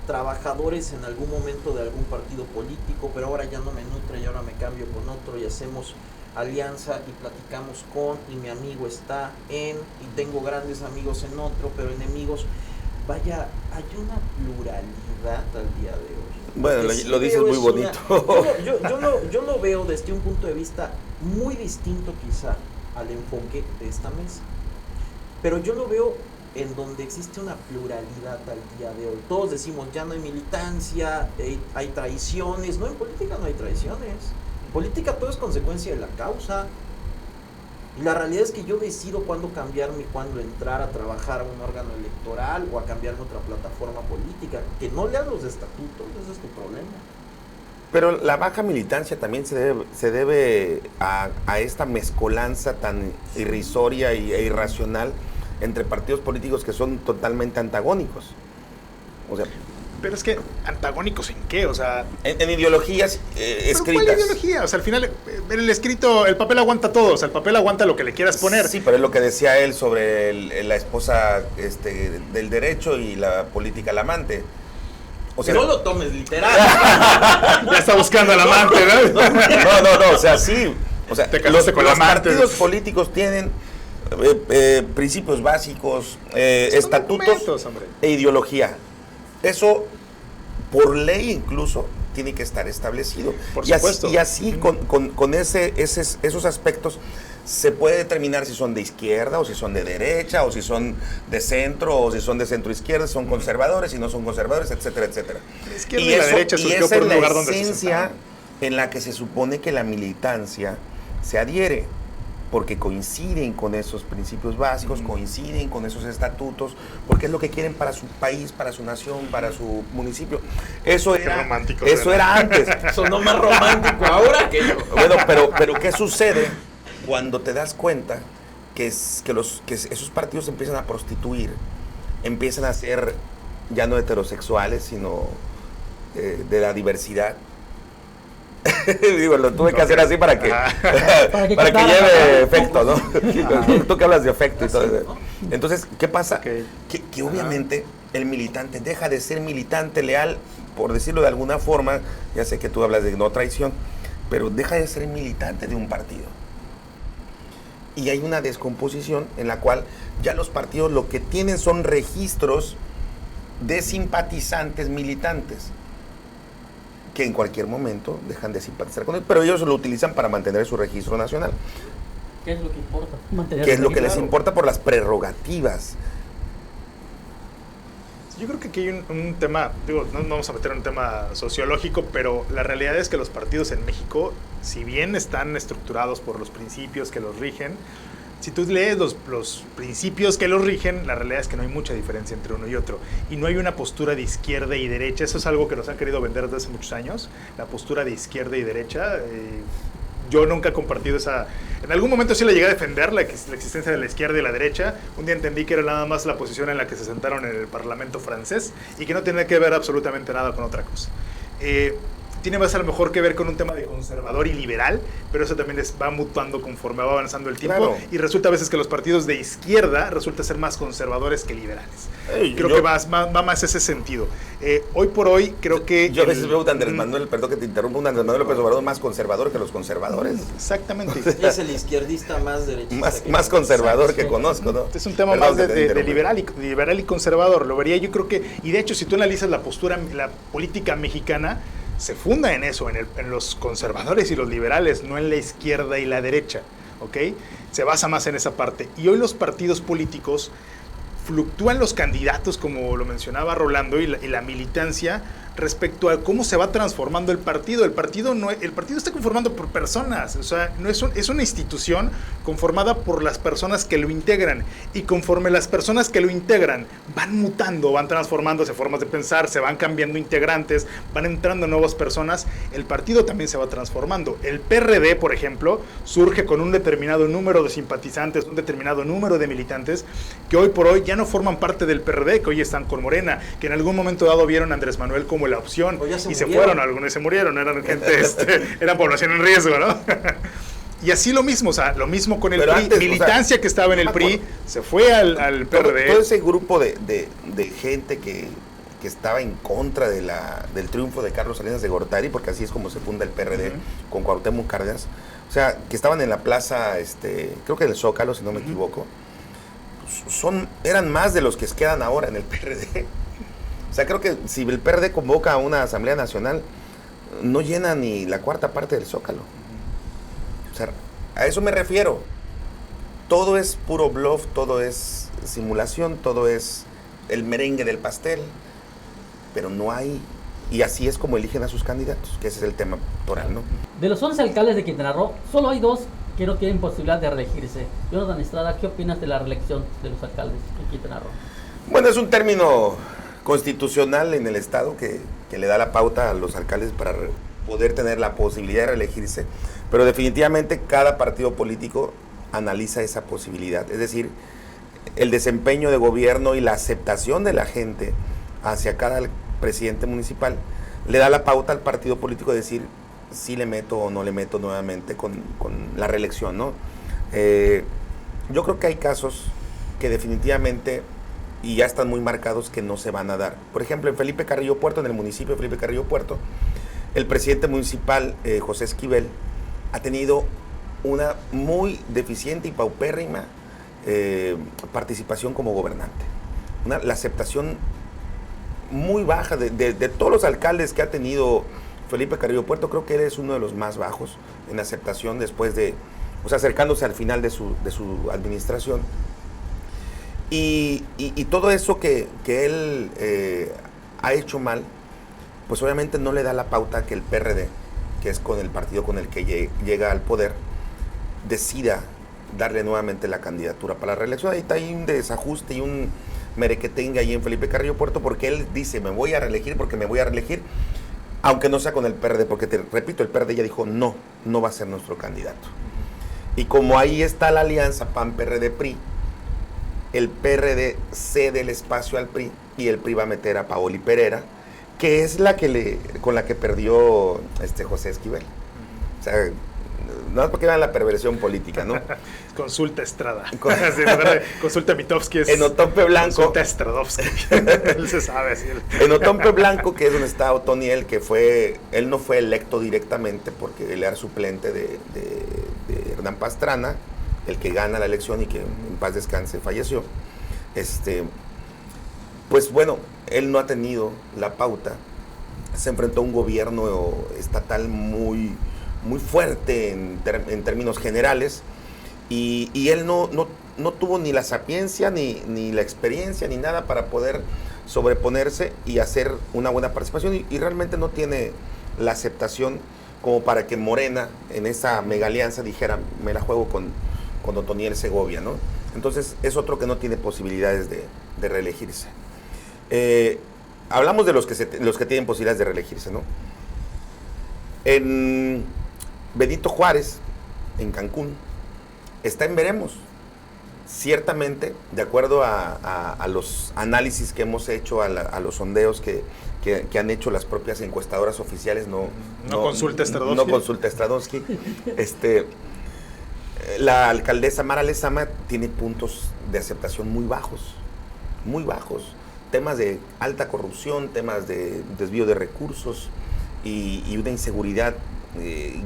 trabajadores en algún momento de algún partido político, pero ahora ya no me nutre y ahora me cambio con otro y hacemos alianza y platicamos y mi amigo está y tengo grandes amigos en otro, pero enemigos. Vaya, hay una pluralidad al día de hoy. Bueno, lo dices muy bonito. Yo lo veo desde un punto de vista muy distinto quizá al enfoque de esta mesa, pero yo lo veo en donde existe una pluralidad al día de hoy. Todos decimos, ya no hay militancia, hay traiciones. No, en política no hay traiciones. En política todo es consecuencia de la causa. Y la realidad es que yo decido cuándo cambiarme y cuándo entrar a trabajar a un órgano electoral o a cambiarme a otra plataforma política. Que no lean los estatutos, ese es tu problema. Pero la baja militancia también se debe a esta mezcolanza tan irrisoria e irracional entre partidos políticos que son totalmente antagónicos. O sea, pero es que, ¿antagónicos en qué? O sea... En ideologías escritas. ¿Cuál ideología? O sea, al final, el escrito, el papel aguanta todo. O sea, el papel aguanta lo que le quieras poner. Sí, pero es lo que decía él sobre la esposa del derecho y la política al amante. O sea, no lo tomes literal. Ya está buscando al amante, ¿no? No, o sea, sí. O sea, Te casaste con la los amante. partidos políticos tienen principios básicos, estatutos documentos, hombre. e ideología. Eso, por ley incluso, tiene que estar establecido. Por y supuesto. así con esos aspectos se puede determinar si son de izquierda o si son de derecha o si son de centro o si son de centro izquierda, si son conservadores, si no son conservadores, etcétera, etcétera. La izquierda y la derecha surgió por un lugar donde se esencia sentaron. en la que se supone que la militancia se adhiere, porque coinciden con esos principios básicos, coinciden con esos estatutos, porque es lo que quieren para su país, para su nación, para su municipio. Eso era, romántico, eso era antes. Sonó más romántico ahora que yo. Bueno, pero ¿qué sucede cuando te das cuenta que esos partidos empiezan a prostituir, empiezan a ser ya no heterosexuales, sino de la diversidad? Digo, lo tuve que hacer así para que, para que lleve efecto, ¿no? Tú que hablas de efecto y todo eso. Entonces, ¿qué pasa? Okay. Que obviamente el militante deja de ser militante leal, por decirlo de alguna forma. Ya sé que tú hablas de no traición, pero deja de ser militante de un partido. Y hay una descomposición en la cual ya los partidos lo que tienen son registros de simpatizantes militantes, que en cualquier momento dejan de simpatizar con él, pero ellos lo utilizan para mantener su registro nacional. ¿Qué es lo que importa? Mantener ¿Qué es lo que les claro. importa? Por las prerrogativas. Yo creo que aquí hay un tema, digo, no vamos a meter en un tema sociológico, pero la realidad es que los partidos en México, si bien están estructurados por los principios que los rigen, si tú lees los principios que los rigen, la realidad es que no hay mucha diferencia entre uno y otro. Y no hay una postura de izquierda y derecha. Eso es algo que nos han querido vender desde hace muchos años, la postura de izquierda y derecha. Yo nunca he compartido esa... En algún momento sí le llegué a defender la existencia de la izquierda y la derecha. Un día entendí que era nada más la posición en la que se sentaron en el Parlamento francés y que no tenía que ver absolutamente nada con otra cosa. Tiene más a lo mejor que ver con un tema de conservador y liberal, pero eso también va mutando conforme va avanzando el tiempo. Claro. Y resulta a veces que los partidos de izquierda resulta ser más conservadores que liberales. Ey, Creo que va más ese sentido. Hoy por hoy creo que... Yo a veces veo a Andrés Manuel, perdón que te interrumpa, un Andrés Manuel López Obrador más conservador que los conservadores. Exactamente. Es el izquierdista más derechista. Más conservador que conozco, ¿no? Es un tema Perdón más que te de interrumpa. liberal y conservador. Lo vería yo creo que... Y de hecho, si tú analizas la postura, la política mexicana, se funda en eso, en los conservadores y los liberales, no en la izquierda y la derecha, ¿ok? Se basa más en esa parte. Y hoy los partidos políticos fluctúan los candidatos, como lo mencionaba Rolando, y la militancia respecto a cómo se va transformando el partido. El partido está conformado por personas, o sea, no es una institución conformada por las personas que lo integran, y conforme las personas que lo integran van mutando, van transformándose formas de pensar, se van cambiando integrantes, van entrando nuevas personas, el partido también se va transformando. El PRD, por ejemplo, surge con un determinado número de simpatizantes, un determinado número de militantes, que hoy por hoy ya no forman parte del PRD, que hoy están con Morena, que en algún momento dado vieron a Andrés Manuel como la opción, y se fueron, algunos se murieron, eran gente, eran población en riesgo, ¿no? Y así lo mismo, o sea, lo mismo con el Pero PRI, antes, militancia que estaba en el PRI, se fue al PRD. Todo ese grupo de gente que estaba en contra del triunfo de Carlos Salinas de Gortari, porque así es como se funda el PRD, con Cuauhtémoc Cárdenas, o sea, que estaban en la plaza, creo que del Zócalo, si no me equivoco, eran más de los que quedan ahora en el PRD. O sea, creo que si el PRD convoca a una Asamblea Nacional, no llena ni la cuarta parte del Zócalo. O sea, a eso me refiero. Todo es puro bluff, todo es simulación, todo es el merengue del pastel, pero no hay... Y así es como eligen a sus candidatos, que ese es el tema electoral, ¿no? De los 11 alcaldes de Quintana Roo, solo hay 2 que no tienen posibilidad de reelegirse. Jonathan Estrada, ¿qué opinas de la reelección de los alcaldes en Quintana Roo? Bueno, es un término constitucional en el Estado que le da la pauta a los alcaldes para poder tener la posibilidad de reelegirse, pero definitivamente cada partido político analiza esa posibilidad, es decir, el desempeño de gobierno y la aceptación de la gente hacia cada presidente municipal le da la pauta al partido político de decir si le meto o no le meto nuevamente con la reelección, ¿no? Yo creo que hay casos que definitivamente y ya están muy marcados que no se van a dar. Por ejemplo, en Felipe Carrillo Puerto, en el municipio de Felipe Carrillo Puerto, el presidente municipal, José Esquivel, ha tenido una muy deficiente y paupérrima participación como gobernante. La aceptación muy baja de todos los alcaldes que ha tenido Felipe Carrillo Puerto. Creo que él es uno de los más bajos en aceptación después de, o sea, acercándose al final de su administración. Y todo eso que él ha hecho mal, pues obviamente no le da la pauta que el PRD, que es con el partido con el que llega al poder, decida darle nuevamente la candidatura para la reelección. Ahí está un desajuste y un merequetengue ahí en Felipe Carrillo Puerto, porque él dice, me voy a reelegir porque me voy a reelegir, aunque no sea con el PRD, porque te repito, el PRD ya dijo, no va a ser nuestro candidato. Y como ahí está la alianza PAN-PRD-PRI, el PRD cede el espacio al PRI y el PRI va a meter a Paoli Pereira, que es con la que perdió José Esquivel. O sea, no es porque vean la perversión política, ¿no? Consulta Estrada. Consulta Mitofsky es... En Otompe Blanco. Consulta Estradovsky. Él se sabe así. En Otompe Blanco, que es donde está Otoniel, él no fue electo directamente porque él era suplente de Hernán Pastrana, el que gana la elección y que en paz descanse falleció. Pues bueno, él no ha tenido la pauta. Se enfrentó a un gobierno estatal muy fuerte en términos generales, y él no tuvo ni la sapiencia, ni la experiencia, ni nada para poder sobreponerse y hacer una buena participación, y realmente no tiene la aceptación como para que Morena, en esa mega alianza, dijera, me la juego con Otoniel Segovia, ¿no? Entonces es otro que no tiene posibilidades de reelegirse. Hablamos de los que tienen posibilidades de reelegirse, ¿no? En Benito Juárez, en Cancún, está en veremos. Ciertamente, de acuerdo a los análisis que hemos hecho, a los sondeos que han hecho las propias encuestadoras oficiales, no consulta Stradowski. La alcaldesa Mara Lezama tiene puntos de aceptación muy bajos. Temas de alta corrupción, temas de desvío de recursos y una inseguridad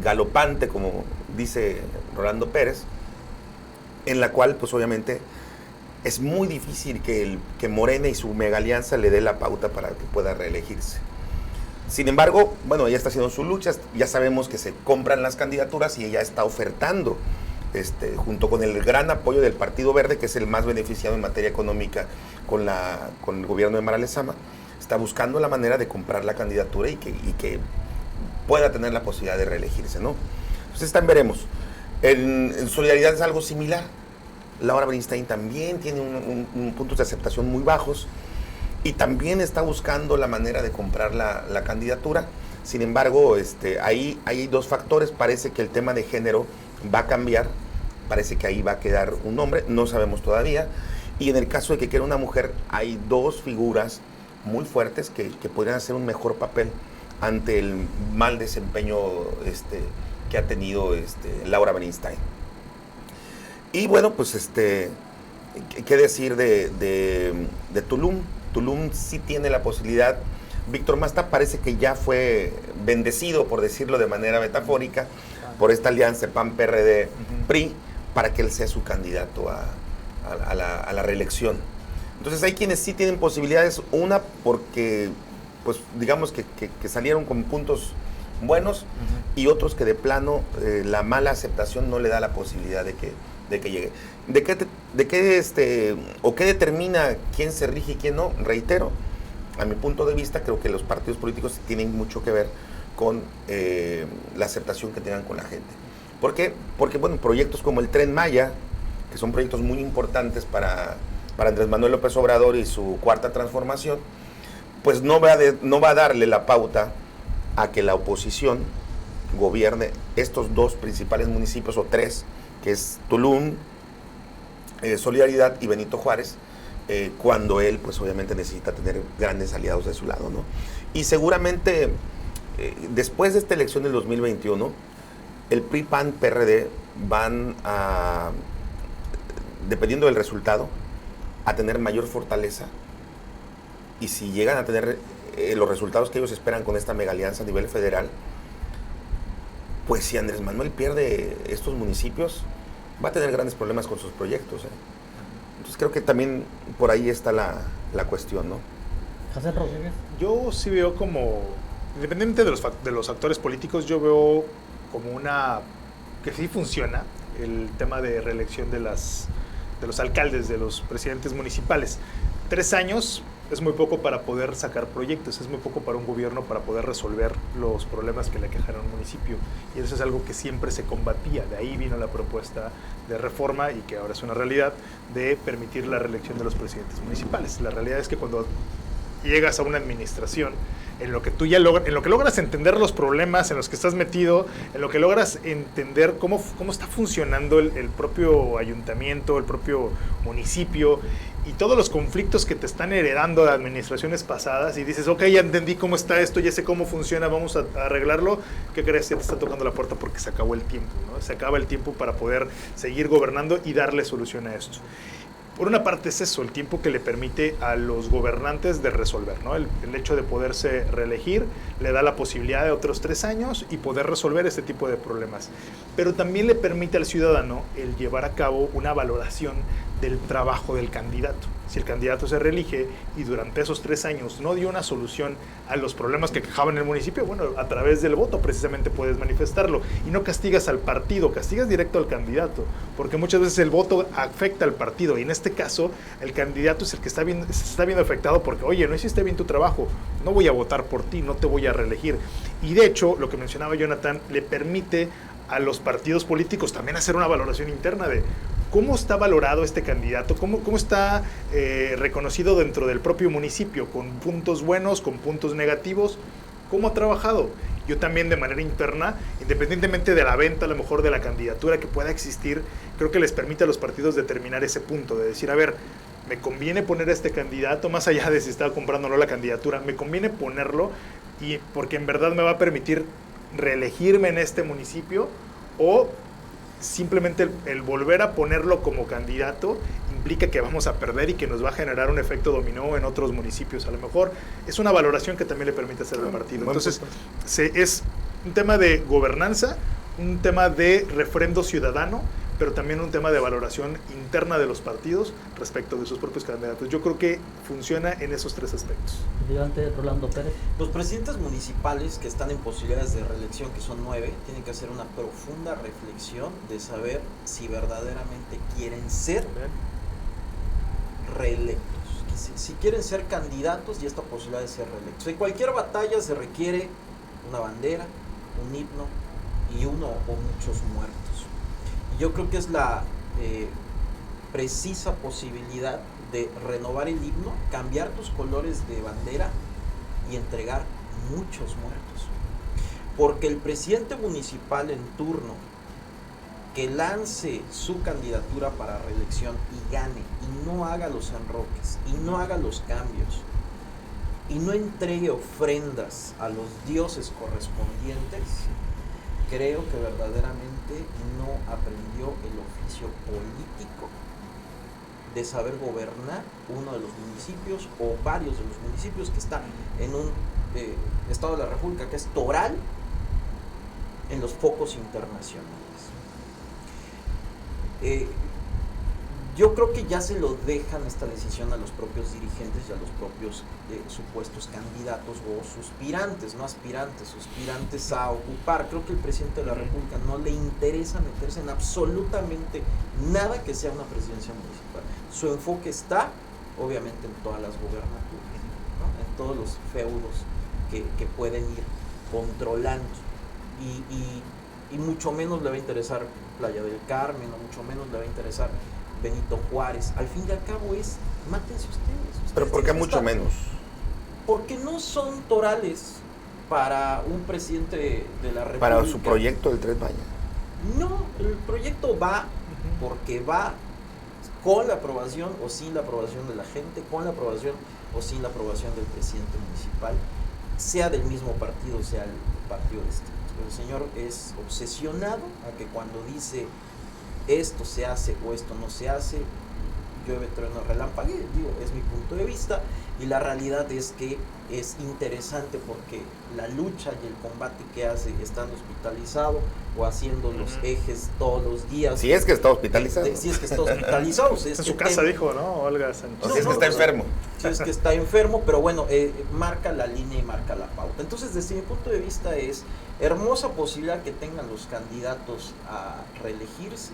galopante, como dice Rolando Pérez, en la cual pues obviamente es muy difícil que Morena y su mega alianza le dé la pauta para que pueda reelegirse. Sin embargo, bueno, ella está haciendo sus luchas, ya sabemos que se compran las candidaturas y ella está ofertando, junto con el gran apoyo del Partido Verde, que es el más beneficiado en materia económica con el gobierno de Mara Lezama, está buscando la manera de comprar la candidatura y que pueda tener la posibilidad de reelegirse, ¿no? Entonces veremos. En Solidaridad es algo similar. Laura Beristain también tiene un puntos de aceptación muy bajos y también está buscando la manera de comprar la candidatura. Sin embargo, ahí hay dos factores. Parece que el tema de género va a cambiar, parece que ahí va a quedar un hombre, no sabemos todavía. Y en el caso de que quiera una mujer, hay dos figuras muy fuertes que podrían hacer un mejor papel ante el mal desempeño que ha tenido Laura Beristain. Y bueno, pues qué decir de Tulum. Tulum sí tiene la posibilidad. Víctor Masta parece que ya fue bendecido, por decirlo de manera metafórica, por esta alianza PAN-PRD-PRI, para que él sea su candidato a la reelección. Entonces hay quienes sí tienen posibilidades, una porque pues digamos que salieron con puntos buenos, y otros que de plano la mala aceptación no le da la posibilidad de que llegue. ¿O qué determina quién se rige y quién no? Reitero, a mi punto de vista, creo que los partidos políticos tienen mucho que ver con la aceptación que tengan con la gente. ¿Por qué? Porque, bueno, proyectos como el Tren Maya, que son proyectos muy importantes para Andrés Manuel López Obrador y su cuarta transformación, pues no va a darle la pauta a que la oposición gobierne estos dos principales municipios, o tres, que es Tulum, Solidaridad y Benito Juárez, cuando él pues obviamente necesita tener grandes aliados de su lado, ¿no? Y seguramente después de esta elección del 2021, el PRI, PAN, PRD van a, dependiendo del resultado, a tener mayor fortaleza, y si llegan a tener los resultados que ellos esperan con esta mega alianza a nivel federal, pues si Andrés Manuel pierde estos municipios, va a tener grandes problemas con sus proyectos. Entonces creo que también por ahí está la cuestión, ¿no? José Rodríguez. Yo sí veo como, independientemente de los actores políticos, yo veo como que sí funciona el tema de reelección de los alcaldes, de los presidentes municipales. 3 años es muy poco para poder sacar proyectos, es muy poco para un gobierno para poder resolver los problemas que le aquejan a un municipio. Y eso es algo que siempre se combatía. De ahí vino la propuesta de reforma y que ahora es una realidad de permitir la reelección de los presidentes municipales. La realidad es que cuando llegas a una administración en lo que tú ya en lo que logras entender los problemas en los que estás metido, en lo que logras entender cómo está funcionando el propio ayuntamiento, el propio municipio y todos los conflictos que te están heredando de administraciones pasadas, y dices, ok, ya entendí cómo está esto, ya sé cómo funciona, vamos a arreglarlo. ¿Qué crees? Ya te está tocando la puerta porque se acabó el tiempo, ¿no? Se acaba el tiempo para poder seguir gobernando y darle solución a esto. Por una parte es eso, el tiempo que le permite a los gobernantes de resolver, ¿no? El hecho de poderse reelegir le da la posibilidad de otros 3 años y poder resolver este tipo de problemas. Pero también le permite al ciudadano el llevar a cabo una valoración del trabajo del candidato. Si el candidato se reelige y durante esos 3 años no dio una solución a los problemas que quejaban el municipio, bueno, a través del voto precisamente puedes manifestarlo y no castigas al partido, castigas directo al candidato, porque muchas veces el voto afecta al partido y en este caso el candidato es el que se está viendo afectado porque, oye, no hiciste bien tu trabajo, no voy a votar por ti, no te voy a reelegir. Y de hecho, lo que mencionaba Jonathan, le permite a los partidos políticos también hacer una valoración interna de cómo está valorado este candidato, cómo está reconocido dentro del propio municipio, con puntos buenos, con puntos negativos, cómo ha trabajado. Yo también de manera interna, independientemente de la venta a lo mejor de la candidatura que pueda existir, creo que les permite a los partidos determinar ese punto, de decir, a ver, me conviene poner a este candidato, más allá de si está comprando o no la candidatura, me conviene ponerlo y porque en verdad me va a permitir reelegirme en este municipio, o simplemente el volver a ponerlo como candidato implica que vamos a perder y que nos va a generar un efecto dominó en otros municipios. A lo mejor es una valoración que también le permite hacer al partido. Entonces, es un tema de gobernanza, un tema de refrendo ciudadano, pero también un tema de valoración interna de los partidos respecto de sus propios candidatos. Yo creo que funciona en esos 3 aspectos. Presidente Rolando Pérez. Los presidentes municipales que están en posibilidades de reelección, que son 9, tienen que hacer una profunda reflexión de saber si verdaderamente quieren ser reelectos. Si quieren ser candidatos y esta posibilidad de ser reelectos. En cualquier batalla se requiere una bandera, un himno y uno o muchos muertos. Yo creo que es la precisa posibilidad de renovar el himno, cambiar tus colores de bandera y entregar muchos muertos. Porque el presidente municipal en turno que lance su candidatura para reelección y gane, y no haga los enroques, y no haga los cambios, y no entregue ofrendas a los dioses correspondientes, creo que verdaderamente no aprendió el oficio político de saber gobernar uno de los municipios o varios de los municipios que están en un estado de la República que es toral en los focos internacionales. Yo creo que ya se lo dejan esta decisión a los propios dirigentes y a los propios supuestos candidatos o suspirantes, no aspirantes, suspirantes a ocupar. Creo que el presidente de la República no le interesa meterse en absolutamente nada que sea una presidencia municipal. Su enfoque está, obviamente, en todas las gobernaturas, ¿no? En todos los feudos que pueden ir controlando. Y mucho menos le va a interesar Playa del Carmen, o mucho menos le va a interesar Benito Juárez. Al fin y al cabo es, mátense ustedes. ¿Pero por qué mucho menos? Porque no son torales para un presidente de la República. Para su proyecto del Tren Maya. No, el proyecto va porque va con la aprobación o sin la aprobación de la gente, con la aprobación o sin la aprobación del presidente municipal, sea del mismo partido, sea el partido distinto. El señor es obsesionado a que cuando dice esto se hace o esto no se hace, llueve, trueno, relampaguee, digo, es mi punto de vista, Y la realidad es que es interesante porque la lucha y el combate que hace estando hospitalizado o haciendo los ejes todos los días. Si es que está hospitalizado. Si es que está hospitalizado. Si es En que su casa dijo, ¿no? Olga Sánchez. O si es que está enfermo. Si es que está enfermo, pero bueno, marca la línea y marca la pauta. Entonces, desde mi punto de vista es hermosa posibilidad que tengan los candidatos a reelegirse.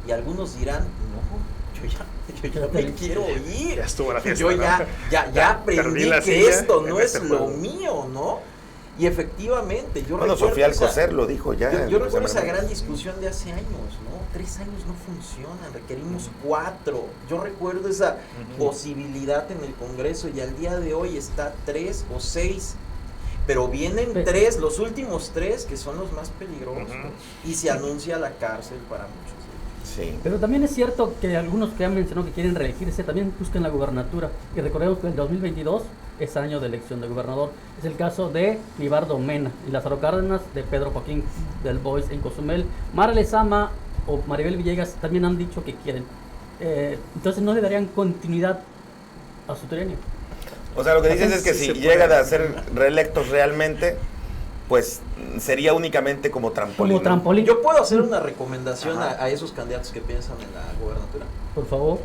Y algunos dirán, no, yo ya me quiero ir. Ya estuvo la fiesta, Yo ¿no? ya aprendí la que silla esto en no este es juego. lo mío, ¿no? Y efectivamente, yo Bueno, recuerdo Sofía esa- Alcocer lo dijo ya. yo recuerdo esa Semana. gran discusión de hace años, ¿no? 3 años no funcionan, requerimos 4. Yo recuerdo esa posibilidad en el Congreso y al día de hoy está 3 o 6. Pero vienen 3, los últimos 3 que son los más peligrosos. Y se anuncia la cárcel para muchos. Sí. Pero también es cierto que algunos que han mencionado que quieren reelegirse también buscan la gubernatura. Y recordemos que el 2022 es año de elección de gobernador. Es el caso de Libardo Mena y Lázaro Cárdenas, de Pedro Joaquín del Boys en Cozumel. Mara Lezama o Maribel Villegas también han dicho que quieren. Entonces no le darían continuidad a su trienio. O sea, lo que dices es que Sí si se llegan puede. a ser reelectos realmente, pues sería únicamente como trampolín. Como trampolín. Yo puedo hacer una recomendación Ajá. a esos candidatos que piensan en la gobernatura. Por favor.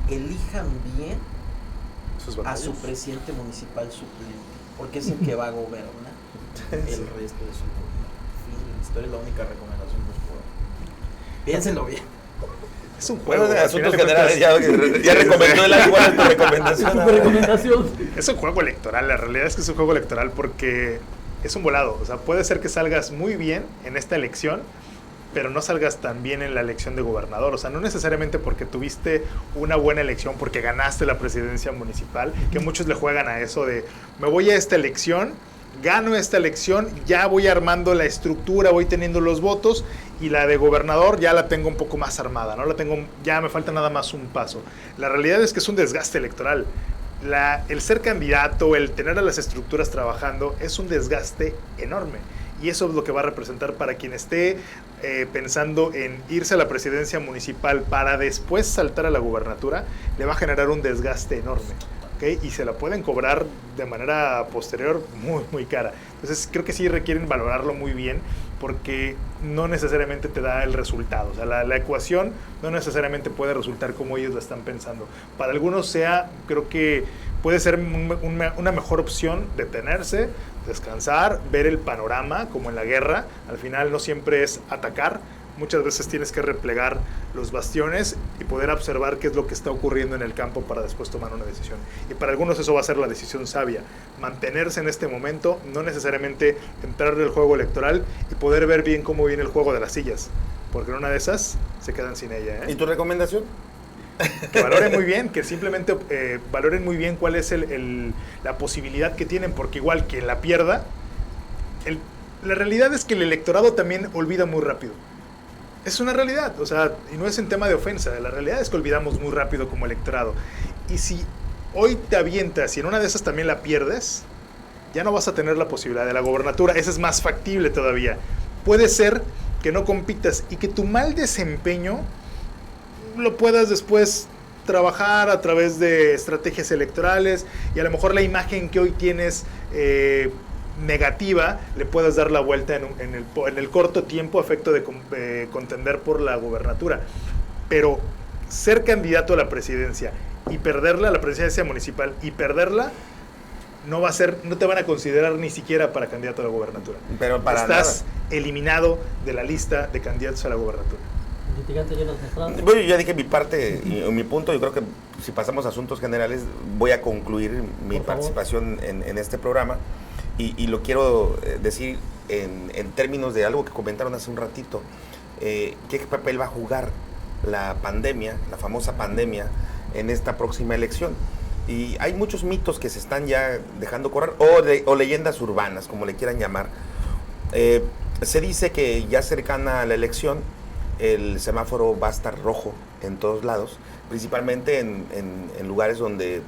Elijan bien Sus a batallas. su presidente municipal suplente, porque es el que va a gobernar el resto de su gobierno. Fin de la historia, es la única recomendación que os puedo dar. Piénsenlo bien. Es un juego. Bueno, de al asuntos final de generales, cuentas. ya recomendó el agua tu recomendación. Su recomendación. Es un juego electoral, la realidad es que es un juego electoral porque es un volado. O sea, puede ser que salgas muy bien en esta elección, pero no salgas tan bien en la elección de gobernador. O sea, no necesariamente porque tuviste una buena elección, porque ganaste la presidencia municipal, que muchos le juegan a eso de, me voy a esta elección, gano esta elección, ya voy armando la estructura, voy teniendo los votos, y la de gobernador ya la tengo un poco más armada, ¿no? La tengo, ya me falta nada más un paso. La realidad es que es un desgaste electoral. El ser candidato, el tener a las estructuras trabajando, es un desgaste enorme. Y eso es lo que va a representar para quien esté pensando en irse a la presidencia municipal para después saltar a la gubernatura, le va a generar un desgaste enorme. ¿Okay? Y se la pueden cobrar de manera posterior muy, muy cara. Entonces creo que sí requieren valorarlo muy bien porque no necesariamente te da el resultado. O sea, la ecuación no necesariamente puede resultar como ellos la están pensando. Para algunos creo que puede ser una mejor opción detenerse, descansar, ver el panorama como en la guerra. Al final no siempre es atacar. Muchas veces tienes que replegar los bastiones y poder observar qué es lo que está ocurriendo en el campo para después tomar una decisión. Y para algunos eso va a ser la decisión sabia. Mantenerse en este momento, no necesariamente entrar en el juego electoral y poder ver bien cómo viene el juego de las sillas. Porque en una de esas se quedan sin ella. ¿Y tu recomendación? Que valoren muy bien, que simplemente valoren muy bien cuál es la posibilidad que tienen, porque igual quien la pierda, la realidad es que el electorado también olvida muy rápido. Es una realidad, o sea, y no es en tema de ofensa, la realidad es que olvidamos muy rápido como electorado. Y si hoy te avientas y en una de esas también la pierdes, ya no vas a tener la posibilidad de la gobernatura, esa es más factible todavía. Puede ser que no compitas y que tu mal desempeño lo puedas después trabajar a través de estrategias electorales y a lo mejor la imagen que hoy tienes negativa le puedas dar la vuelta en el corto tiempo a efecto de contender por la gubernatura. Pero ser candidato a la presidencia y perderla, la presidencia municipal, y perderla, no te van a considerar ni siquiera para candidato a la gubernatura. Pero para Estás eliminado de la lista de candidatos a la gubernatura. Litigante Jonathan Estrada. Bueno, yo ya dije mi parte y mi punto. Yo creo que si pasamos a asuntos generales, voy a concluir mi Por favor. participación en este programa. Y lo quiero decir en términos de algo que comentaron hace un ratito. ¿Qué papel va a jugar la pandemia, la famosa pandemia, en esta próxima elección? Y hay muchos mitos que se están ya dejando correr, o leyendas urbanas, como le quieran llamar. Se dice que ya cercana a la elección, el semáforo va a estar rojo en todos lados, principalmente en lugares donde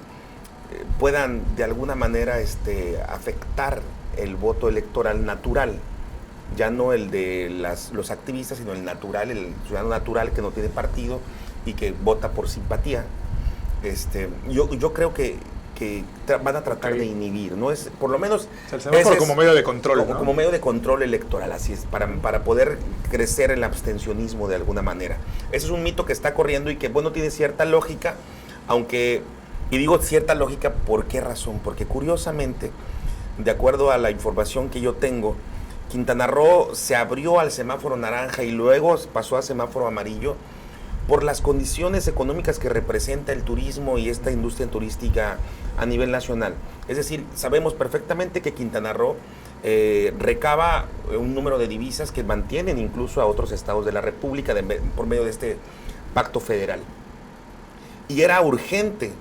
puedan de alguna manera afectar el voto electoral natural, ya no el de los activistas, sino el natural, el ciudadano natural que no tiene partido y que vota por simpatía. Yo creo que van a tratar de inhibir, ¿no? Es, por lo menos... O sea, el semáforo como medio de control, ¿no? Como medio de control electoral, así es, para poder crecer el abstencionismo de alguna manera. Ese es un mito que está corriendo y que, bueno, tiene cierta lógica, aunque, y digo cierta lógica, ¿por qué razón? Porque curiosamente, de acuerdo a la información que yo tengo, Quintana Roo se abrió al semáforo naranja y luego pasó a semáforo amarillo por las condiciones económicas que representa el turismo y esta industria turística a nivel nacional. Es decir, sabemos perfectamente que Quintana Roo recaba un número de divisas que mantienen incluso a otros estados de la República por medio de este pacto federal. Y era urgente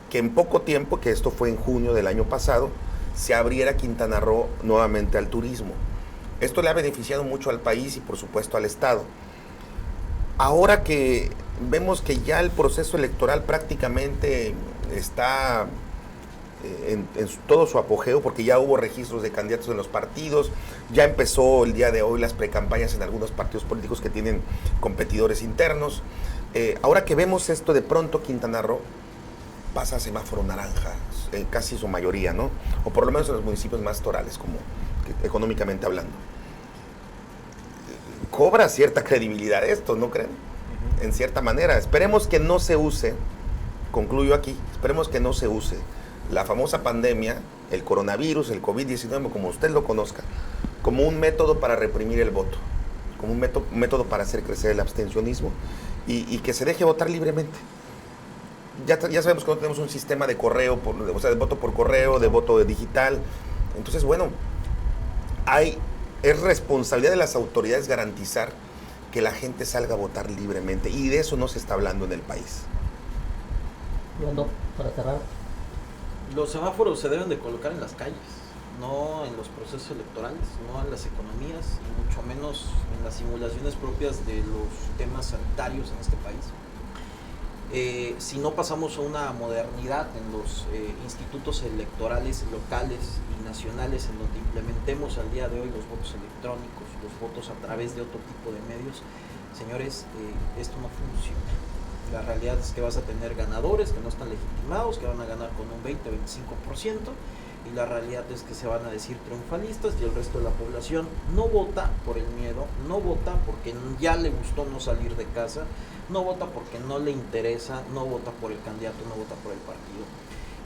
que en poco tiempo, que esto fue en junio del año pasado, se abriera Quintana Roo nuevamente al turismo. Esto le ha beneficiado mucho al país y por supuesto al estado. Ahora que vemos que ya el proceso electoral prácticamente está en todo su apogeo, porque ya hubo registros de candidatos en los partidos, ya empezó el día de hoy las precampañas en algunos partidos políticos que tienen competidores internos. Ahora que vemos esto, de pronto Quintana Roo pasa a semáforo naranja, casi su mayoría, ¿no? O por lo menos en los municipios más torales, como económicamente hablando. Cobra cierta credibilidad esto, ¿no creen? En cierta manera. Esperemos que no se use, concluyo aquí, esperemos que no se use la famosa pandemia, el coronavirus, el COVID-19, como usted lo conozca, como un método para reprimir el voto, como un método para hacer crecer el abstencionismo y que se deje votar libremente. Ya sabemos que no tenemos un sistema de correo, o sea, de voto por correo, de voto digital. Entonces, bueno, es responsabilidad de las autoridades garantizar que la gente salga a votar libremente, y de eso no se está hablando en el país. Para cerrar. Los semáforos se deben de colocar en las calles, no en los procesos electorales, no en las economías, y mucho menos en las simulaciones propias de los temas sanitarios en este país. Si no pasamos a una modernidad en los institutos electorales locales y nacionales, en donde implementemos al día de hoy los votos electrónicos, los votos a través de otro tipo de medios, señores, esto no funciona. La realidad es que vas a tener ganadores que no están legitimados, que van a ganar con un 20-25%, y la realidad es que se van a decir triunfalistas, y el resto de la población no vota por el miedo, no vota porque ya le gustó no salir de casa, no vota porque no le interesa, no vota por el candidato, no vota por el partido.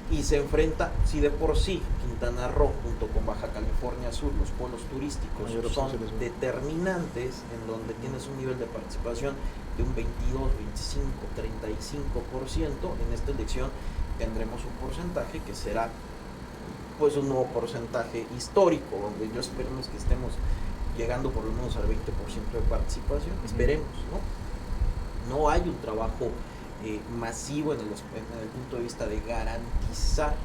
Y se enfrenta, si de por sí Quintana Roo junto con Baja California Sur, los polos turísticos son determinantes, en donde tienes un nivel de participación de un 22, 25, 35%, en esta elección tendremos un porcentaje que será pues un nuevo porcentaje histórico, donde yo esperemos que estemos llegando por lo menos al 20% de participación, esperemos, ¿no? No hay un trabajo masivo en el punto de vista de garantizar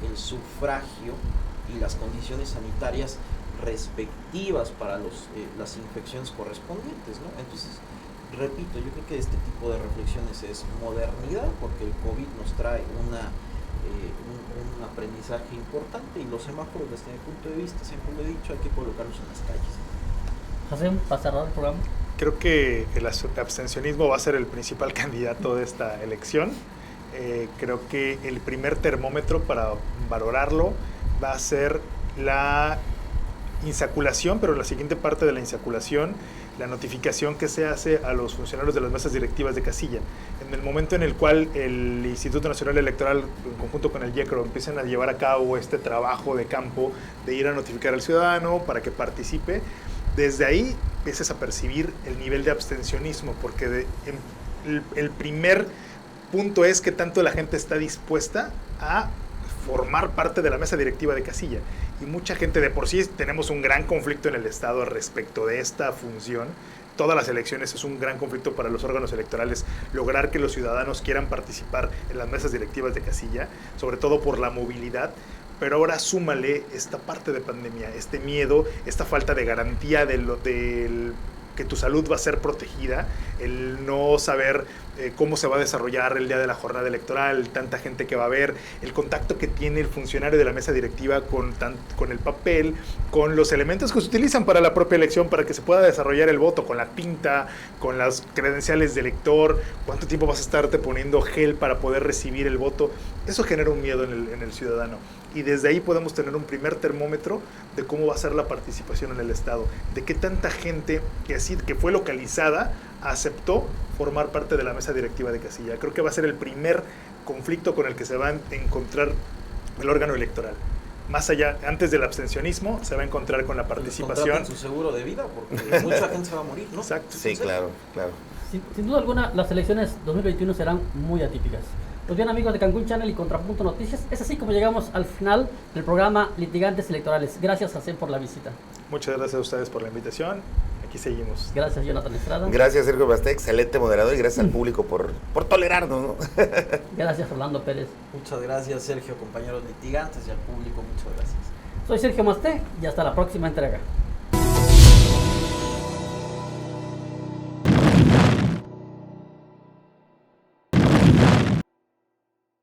el sufragio y las condiciones sanitarias respectivas para las infecciones correspondientes, ¿no? Entonces, repito, yo creo que este tipo de reflexiones es modernidad, porque el COVID nos trae un aprendizaje importante, y los semáforos, desde mi punto de vista, siempre lo he dicho, hay que colocarlos en las calles. José, para cerrar el programa. Creo que el abstencionismo va a ser el principal candidato de esta elección. Creo que el primer termómetro para valorarlo va a ser la insaculación, pero la siguiente parte de la insaculación, la notificación que se hace a los funcionarios de las mesas directivas de casilla. En el momento en el cual el Instituto Nacional Electoral, en conjunto con el IECRO, empiezan a llevar a cabo este trabajo de campo de ir a notificar al ciudadano para que participe, desde ahí empiezas a percibir el nivel de abstencionismo, porque el primer punto es que tanto la gente está dispuesta a formar parte de la mesa directiva de casilla. Y mucha gente, de por sí tenemos un gran conflicto en el Estado respecto de esta función. Todas las elecciones es un gran conflicto para los órganos electorales lograr que los ciudadanos quieran participar en las mesas directivas de casilla, sobre todo por la movilidad. Pero ahora súmale esta parte de pandemia, este miedo, esta falta de garantía del que tu salud va a ser protegida, el no saber cómo se va a desarrollar el día de la jornada electoral, tanta gente que va a haber, el contacto que tiene el funcionario de la mesa directiva con el papel, con los elementos que se utilizan para la propia elección, para que se pueda desarrollar el voto, con la pinta, con las credenciales de elector, cuánto tiempo vas a estarte poniendo gel para poder recibir el voto. Eso genera un miedo en el ciudadano. Y desde ahí podemos tener un primer termómetro de cómo va a ser la participación en el Estado, de qué tanta gente que fue localizada aceptó formar parte de la mesa directiva de casilla. Creo que va a ser el primer conflicto con el que se va a encontrar el órgano electoral. Más allá, antes del abstencionismo, se va a encontrar con la participación. Su seguro de vida, porque mucha gente se va a morir, ¿no? Exacto. Sí, Entonces, claro, claro. Sin duda alguna, las elecciones 2021 serán muy atípicas. Pues bien, amigos de Cancún Channel y Contrapunto Noticias, es así como llegamos al final del programa Litigantes Electorales. Gracias a CEN por la visita. Muchas gracias a ustedes por la invitación. Aquí seguimos. Gracias, Jonathan Estrada. Gracias, Sergio Basté, excelente moderador, y gracias al público por tolerarnos, ¿no? Gracias, Orlando Pérez. Muchas gracias, Sergio, compañeros litigantes, y al público, muchas gracias. Soy Sergio Masté y hasta la próxima entrega.